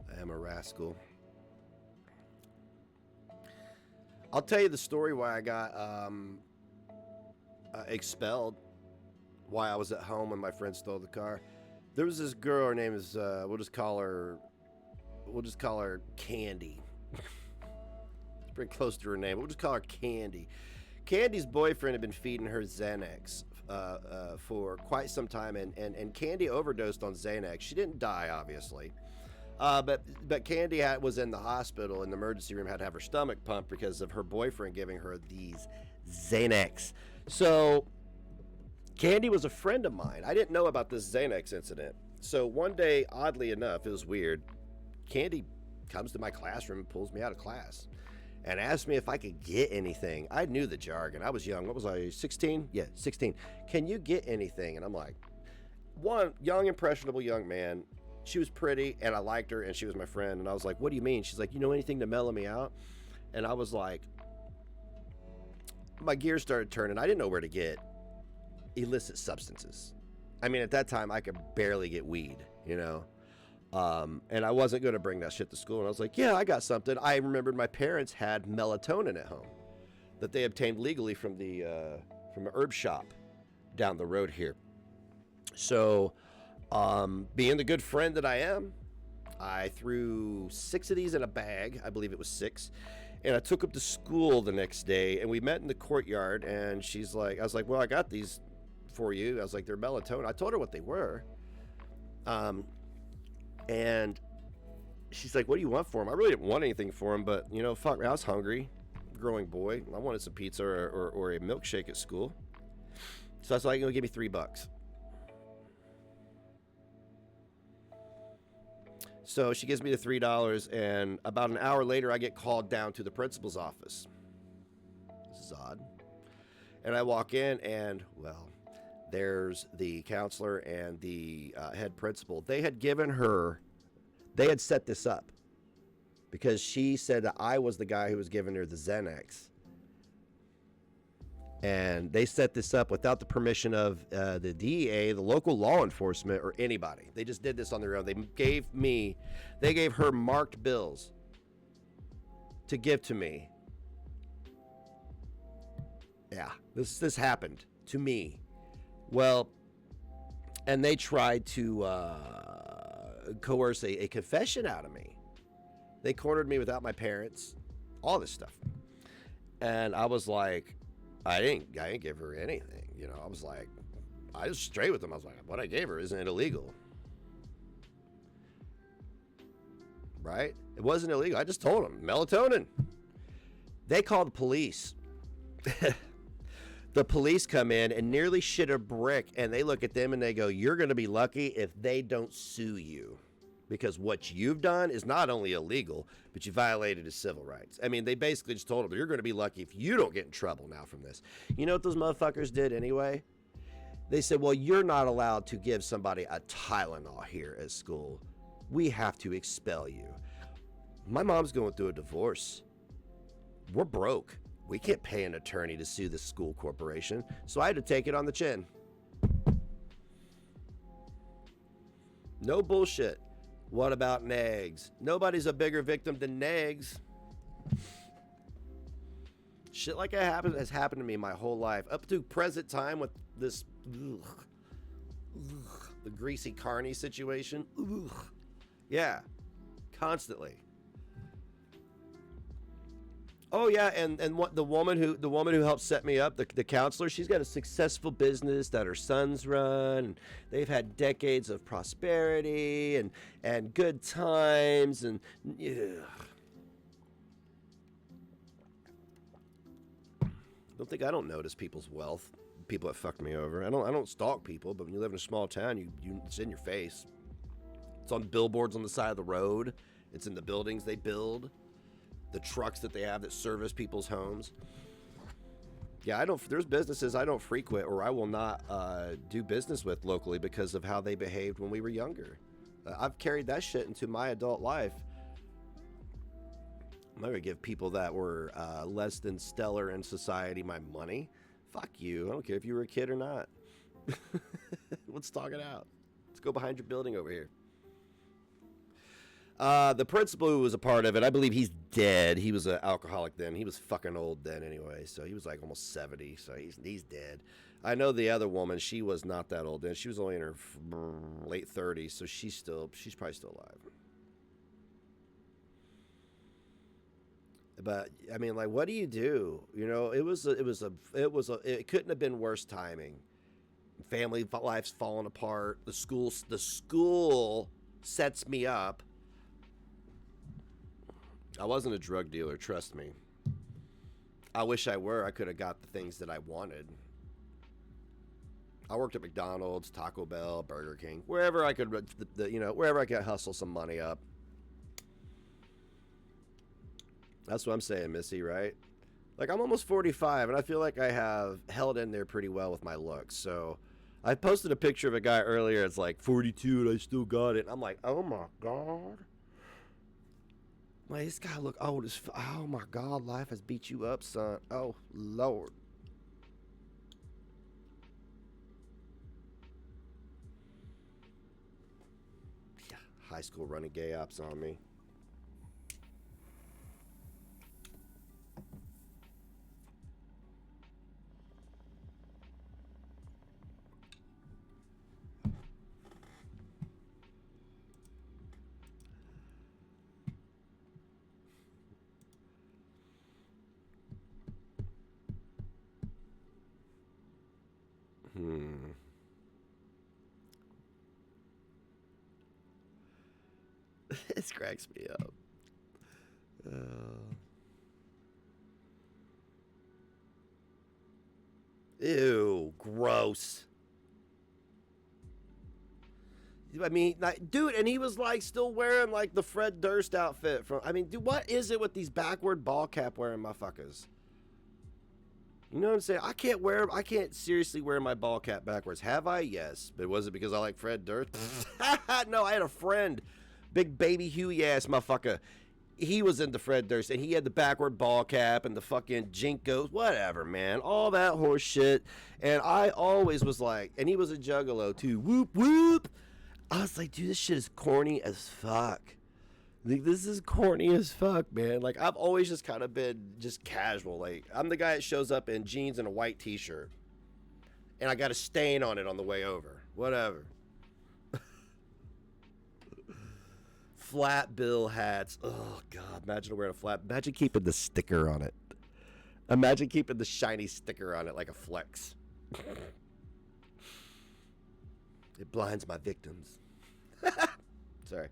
I am a rascal. I'll tell you the story why I got expelled, why I was at home when my friend stole the car. There was this girl, her name is, we'll just call her Candy. It's pretty close to her name, but we'll just call her Candy. Candy's boyfriend had been feeding her Xanax for quite some time, and Candy overdosed on Xanax. She didn't die, obviously. But Candy was in the hospital in the emergency room, had to have her stomach pumped because of her boyfriend giving her these Xanax. So Candy was a friend of mine. I didn't know about this Xanax incident. So one day, oddly enough, it was weird. Candy comes to my classroom and pulls me out of class and asked me if I could get anything. I knew the jargon. I was young. What was I, 16? Yeah, 16. Can you get anything? And I'm like, one, young, impressionable young man. She was pretty, and I liked her, and she was my friend. And I was like, what do you mean? She's like, you know anything to mellow me out? And I was like, my gears started turning. I didn't know where to get illicit substances. I mean, at that time, I could barely get weed, you know? And I wasn't going to bring that shit to school. And I was like, yeah, I got something. I remembered my parents had melatonin at home that they obtained legally from an herb shop down the road here. So, being the good friend that I am, I threw 6 of these in a bag. I believe it was 6. And I took them to school the next day, and we met in the courtyard, and she's like, I was like, well, I got these for you. I was like, they're melatonin. I told her what they were. And she's like, what do you want for them? I really didn't want anything for them, but, you know, fuck, I was hungry, growing boy. I wanted some pizza or a milkshake at school. So I was like, you know, give me $3. So she gives me the $3, and about an hour later, I get called down to the principal's office. This is odd. And I walk in, and, well, there's the counselor and the head principal. They had set this up because she said that I was the guy who was giving her the Xanax. And they set this up without the permission of the DEA, the local law enforcement, or anybody. They just did this on their own. They gave her marked bills to give to me. Yeah, this happened to me. Well, and they tried to coerce a confession out of me. They cornered me without my parents, all this stuff. And I was like, I didn't give her anything, you know. I was like, I was straight with them. I was like, what I gave her isn't it illegal? Right? It wasn't illegal. I just told them, melatonin. They called the police. The police come in and nearly shit a brick, and they look at them and they go, you're going to be lucky if they don't sue you. Because what you've done is not only illegal, but you violated his civil rights. I mean, they basically just told him, you're going to be lucky if you don't get in trouble now from this. You know what those motherfuckers did anyway? They said, well, you're not allowed to give somebody a Tylenol here at school. We have to expel you. My mom's going through a divorce. We're broke. We can't pay an attorney to sue the school corporation, so I had to take it on the chin. No bullshit. What about Negs? Nobody's a bigger victim than Negs. Shit like that has happened to me my whole life. Up to present time with this, the Greasy Carney situation. Yeah, constantly. Oh yeah, and what the woman who helped set me up, the counselor, she's got a successful business that her sons run. They've had decades of prosperity and good times, and Don't think I don't notice people's wealth, people that fucked me over. I don't stalk people, but when you live in a small town, it's in your face. It's on billboards on the side of the road. It's in the buildings they build, the trucks that they have that service people's homes. Yeah, there's businesses I don't frequent or I will not do business with locally because of how they behaved when we were younger. I've carried that shit into my adult life. I'm not gonna give people that were less than stellar in society my money. Fuck you. I don't care if you were a kid or not. Let's talk it out. Let's go behind your building over here. The principal who was a part of it, I believe he's dead. He was an alcoholic then. He was fucking old then anyway, so he was like almost 70, so he's dead. I know the other woman, she was not that old then. She was only in her late 30s, so she's probably still alive. But I mean, like, what do you do? You know, it couldn't have been worse timing. Family life's falling apart. The school sets me up. I wasn't a drug dealer, trust me. I wish I were. I could have got the things that I wanted. I worked at McDonald's, Taco Bell, Burger King, wherever I could, wherever I could hustle some money up. That's what I'm saying, Missy, right? Like, I'm almost 45, and I feel like I have held in there pretty well with my looks. So, I posted a picture of a guy earlier. It's like 42, and I still got it. And I'm like, oh my God. Like, this guy look old as oh my God, life has beat you up, son. Oh, Lord. Yeah, high school running gay ops on me. This cracks me up. Ew, gross. I mean, like, dude, and he was like still wearing like the Fred Durst outfit from. I mean, dude, what is it with these backward ball cap wearing motherfuckers? You know what I'm saying? I can't seriously wear my ball cap backwards. Have I? Yes. But was it because I like Fred Durst? No, I had a friend, big baby Huey ass motherfucker. He was into Fred Durst, and he had the backward ball cap and the fucking Jinkos, whatever, man. All that horse shit. And I always was like, and he was a juggalo too. Whoop, whoop. I was like, dude, this shit is corny as fuck. Like, this is corny as fuck, man. Like, I've always just kind of been just casual. Like, I'm the guy that shows up in jeans and a white t-shirt. And I got a stain on it on the way over. Whatever. Flat bill hats. Oh, God. Imagine wearing a flat. Imagine keeping the sticker on it. Imagine keeping the shiny sticker on it like a flex. It blinds my victims. Sorry.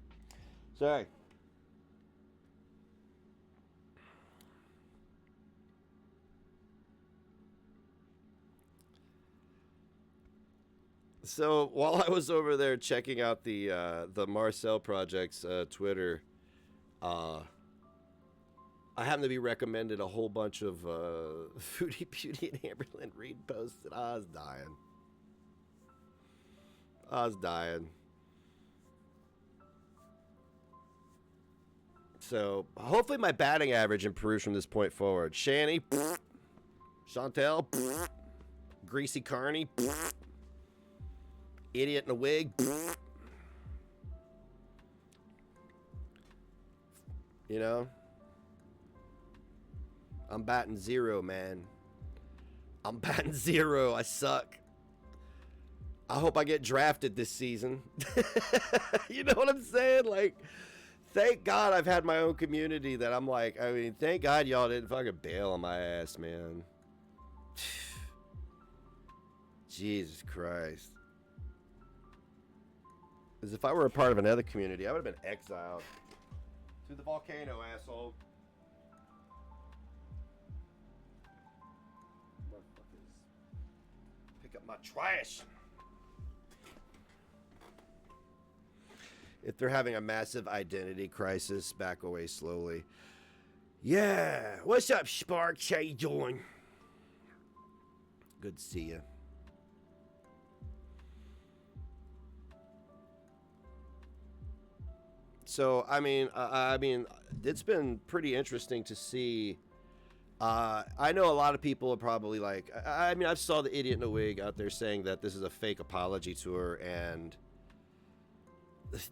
So while I was over there checking out the Marcel Project's Twitter, I happened to be recommended a whole bunch of Foodie Beauty and Amberlynn Reed posts, and I was dying. So hopefully my batting average improves from this point forward. Shani, Chantel, Greasy Carney, Idiot in a wig. You know? I'm batting 0, man. I'm batting 0. I suck. I hope I get drafted this season. You know what I'm saying? Like, thank God I've had my own community that I'm like, I mean, thank God y'all didn't fucking bail on my ass, man. Jesus Christ. Because if I were a part of another community, I would have been exiled to the volcano, asshole. Pick up my trash. If they're having a massive identity crisis, back away slowly. Yeah. What's up, Sparks? How you doing? Good to see you. So, I mean, it's been pretty interesting to see. I know a lot of people are probably like, I mean, I saw the idiot in a wig out there saying that this is a fake apology tour, and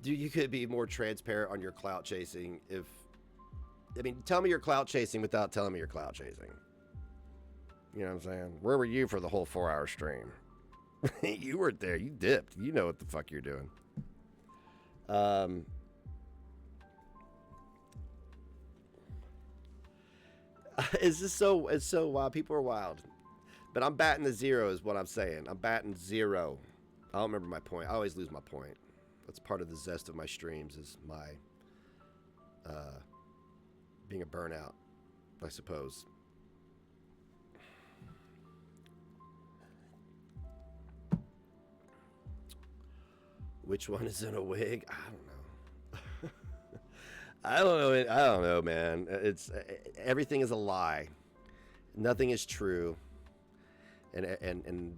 dude, you could be more transparent on your clout chasing. I mean, tell me you're clout chasing without telling me you're clout chasing. You know what I'm saying? Where were you for the whole 4-hour stream? You weren't there. You dipped. You know what the fuck you're doing. It's so wild. People are wild. But I'm batting the zero is what I'm saying. I'm batting zero. I don't remember my point. I always lose my point. That's part of the zest of my streams is my being a burnout, I suppose. Which one is in a wig? I don't know. I don't know, man. It's everything is a lie. Nothing is true. And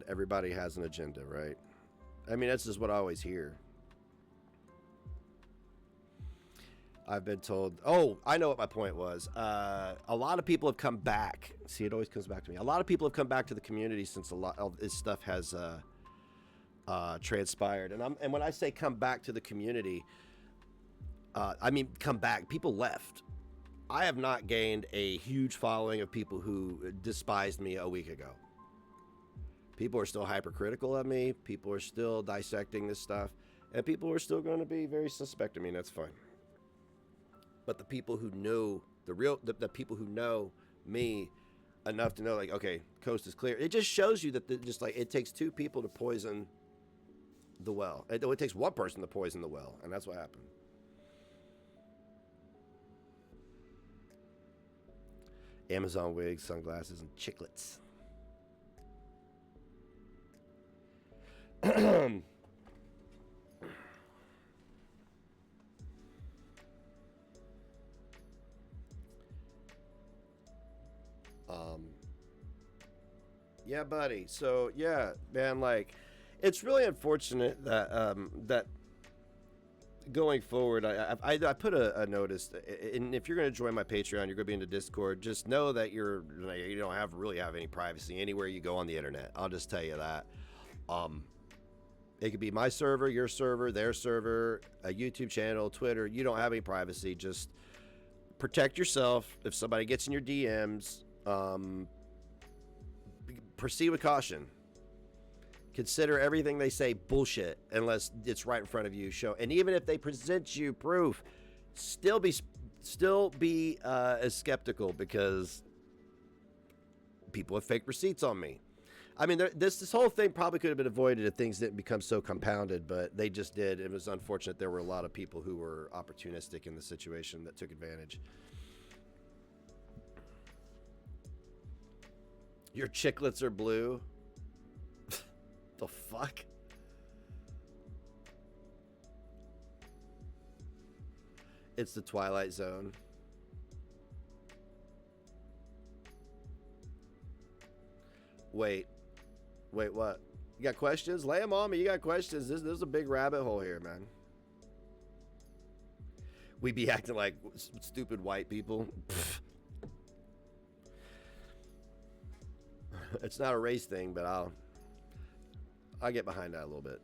everybody has an agenda, right? I mean, that's just what I always hear. I've been told, oh, I know what my point was. A lot of people have come back. See, it always comes back to me. A lot of people have come back to the community since a lot of this stuff has transpired. And when I say come back to the community, I mean come back. People left. I have not gained a huge following of people who despised me a week ago. People are still hypercritical of me. People are still dissecting this stuff. And people are still going to be very suspect of me, and that's fine. But the people who know the people who know me enough to know, like, okay, coast is clear. It just shows you that just like it takes two people to poison the well. It takes one person to poison the well, and that's what happened. Amazon wigs, sunglasses, and chiclets. Yeah, buddy. So yeah, man, like, it's really unfortunate that that going forward, I put a notice, and if you're going to join my Patreon, you're going to be into Discord. Just know that you don't really have any privacy anywhere you go on the internet. I'll just tell you that. It could be my server, your server, their server, a YouTube channel, Twitter. You don't have any privacy. Just protect yourself. If somebody gets in your DMs, proceed with caution. Consider everything they say bullshit unless it's right in front of you. And even if they present you proof, still be as skeptical, because people have fake receipts on me. I mean, this whole thing probably could have been avoided if things didn't become so compounded, but they just did. It was unfortunate. There were a lot of people who were opportunistic in the situation that took advantage. Your chiclets are blue. The fuck? It's the Twilight Zone. Wait, what? You got questions? Lay them on me. You got questions. This is a big rabbit hole here, man. We be acting like stupid white people. It's not a race thing, but I'll get behind that a little bit.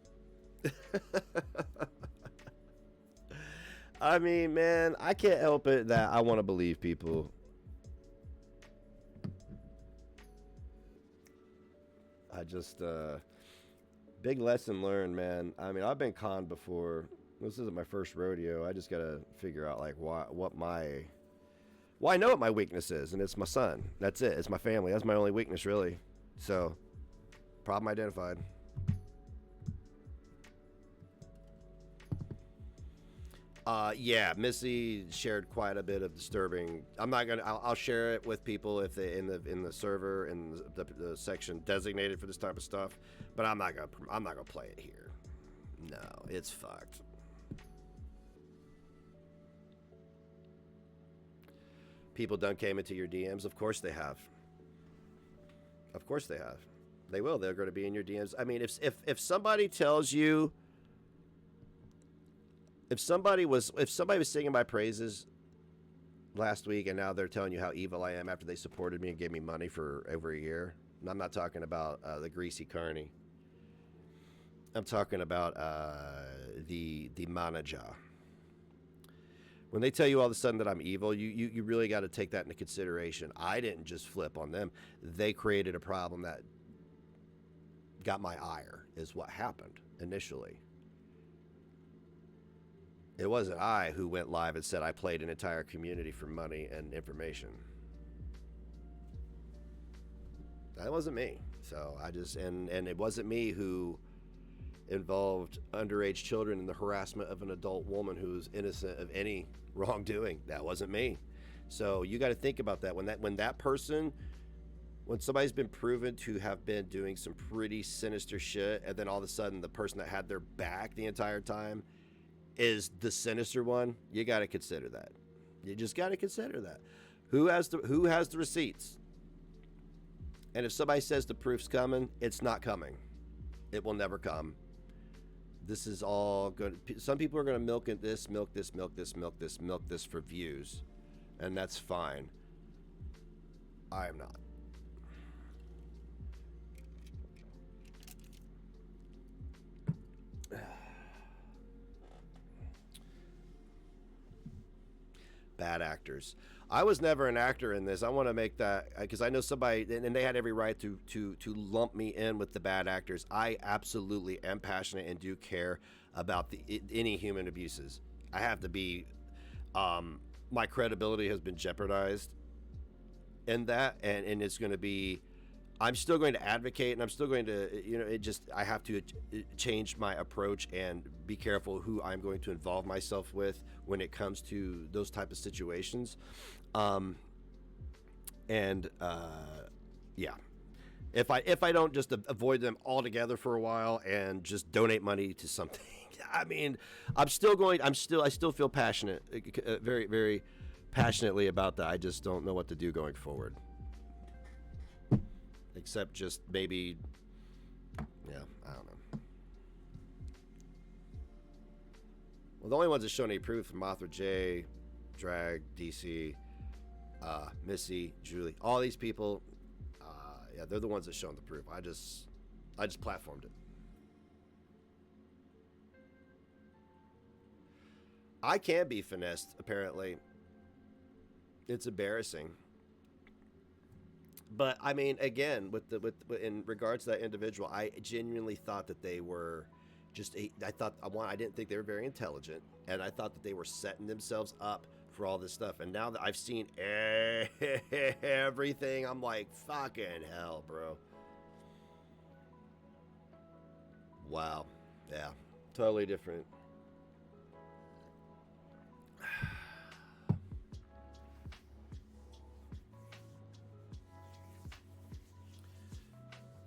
I mean, man, I can't help it that I want to believe people. I just, big lesson learned, man. I mean, I've been conned before. This isn't my first rodeo. I just got to figure out, like, well, I know what my weakness is, and it's my son. That's it. It's my family. That's my only weakness, really. So, problem identified. Yeah, Missy shared quite a bit of disturbing. I'm not gonna. I'll share it with people if they in the server in the section designated for this type of stuff. But I'm not gonna play it here. No, it's fucked. People done came into your DMs. Of course they have. Of course they have. They will. They're going to be in your DMs. I mean, if somebody tells you, if somebody was singing my praises last week and now they're telling you how evil I am after they supported me and gave me money for over a year, and I'm not talking about the greasy carney. I'm talking about the manager. When they tell you all of a sudden that I'm evil, you really got to take that into consideration. I didn't just flip on them. They created a problem that got my ire, is what happened initially. It wasn't I who went live and said I played an entire community for money and information. That wasn't me. So I just, and it wasn't me who involved underage children in the harassment of an adult woman who's innocent of any wrongdoing. That wasn't me. So you got to think about that. When somebody's been proven to have been doing some pretty sinister shit, and then all of a sudden the person that had their back the entire time is the sinister one, you got to consider that. You just got to consider that. Who has the receipts? And if somebody says the proof's coming, it's not coming. It will never come. This is all good. Some people are going to milk this for views, and that's fine. I am not. Bad actors. I was never an actor in this. I want to make that, because I know somebody, and they had every right to lump me in with the bad actors. I absolutely am passionate and do care about any human abuses. I have to be, my credibility has been jeopardized in that, and it's going to be, I'm still going to advocate, and I'm still going to, I have to change my approach and be careful who I'm going to involve myself with when it comes to those type of situations. Yeah, if I don't just avoid them altogether for a while and just donate money to something, I mean, I still feel passionate, very, very passionately about that. I just don't know what to do going forward. Except just maybe, yeah, I don't know. Well, the only ones that show any proof are Mothra J, Drag, DC, Missy, Julie, all these people, yeah, they're the ones that shown the proof. I just platformed it. I can be finessed, apparently. It's embarrassing. But I mean, again, in regards to that individual, I genuinely thought that they were just. I didn't think they were very intelligent, and I thought that they were setting themselves up for all this stuff. And now that I've seen everything, I'm like, fucking hell, bro. Wow, yeah, totally different.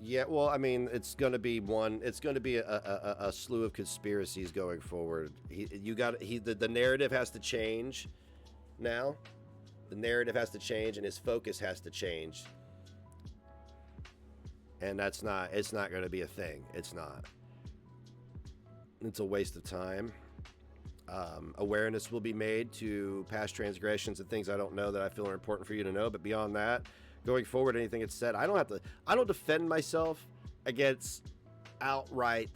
Yeah, well, I mean, it's going to be a slew of conspiracies going forward. The narrative has to change now. The narrative has to change, and his focus has to change. And it's not going to be a thing. It's not. It's a waste of time. Awareness will be made to past transgressions and things I don't know that I feel are important for you to know. But beyond that, going forward, anything it's said, I don't defend myself against outright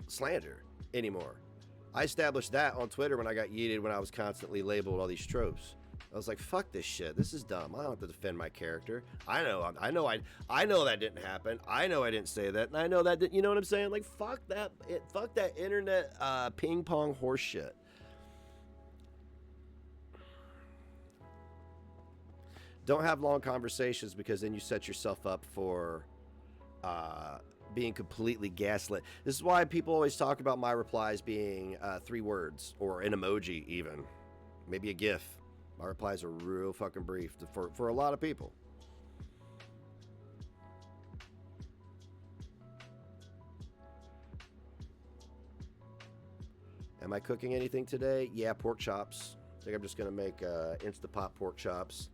slander anymore. I established that on Twitter when I got yeeted, when I was constantly labeled all these tropes. I was like, fuck this shit. This is dumb. I don't have to defend my character. I know that didn't happen. I know I didn't say that. And I know that, you know what I'm saying? Like, fuck that internet ping pong horse shit. Don't have long conversations, because then you set yourself up for being completely gaslit. This is why people always talk about my replies being 3 words or an emoji, even maybe a GIF. My replies are real fucking brief for a lot of people. Am I cooking anything today? Yeah, pork chops. I think I'm just gonna make Instapot pork chops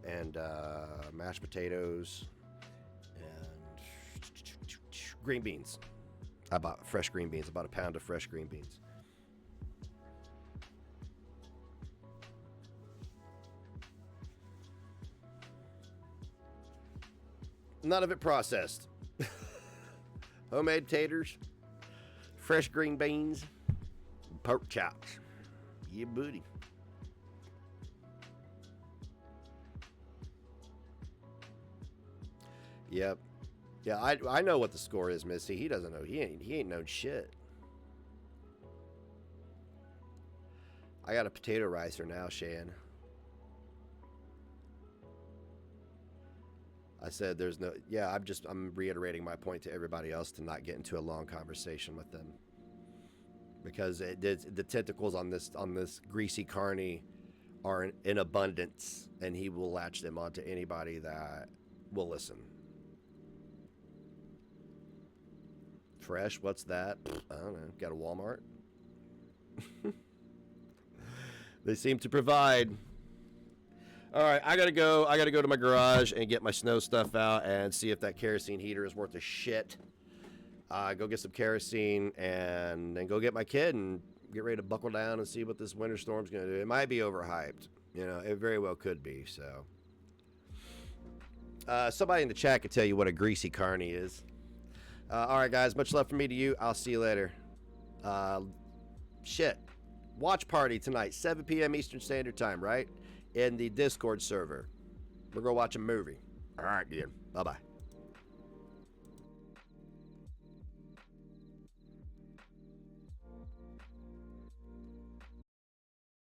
and mashed potatoes and green beans. I bought fresh green beans. I bought a pound of fresh green beans. None of it processed. Homemade taters, fresh green beans, pork chops. Yeah, buddy. Yep. Yeah, I know what the score is, Missy. He doesn't know. He ain't known shit. I got a potato ricer now, Shan. I said there's no... Yeah, I'm reiterating my point to everybody else to not get into a long conversation with them. Because the tentacles on this greasy carny are in abundance, and he will latch them onto anybody that will listen. Fresh? What's that? I don't know. Got a Walmart? They seem to provide. All right, I gotta go. I gotta go to my garage and get my snow stuff out and see if that kerosene heater is worth a shit. Go get some kerosene and then go get my kid and get ready to buckle down and see what this winter storm's gonna do. It might be overhyped. You know, it very well could be. So, somebody in the chat could tell you what a greasy carny is. All right, guys. Much love from me to you. I'll see you later. Shit. Watch party tonight, 7 p.m. Eastern Standard Time, right? In the Discord server. We're going to watch a movie. All right, dude. Bye-bye.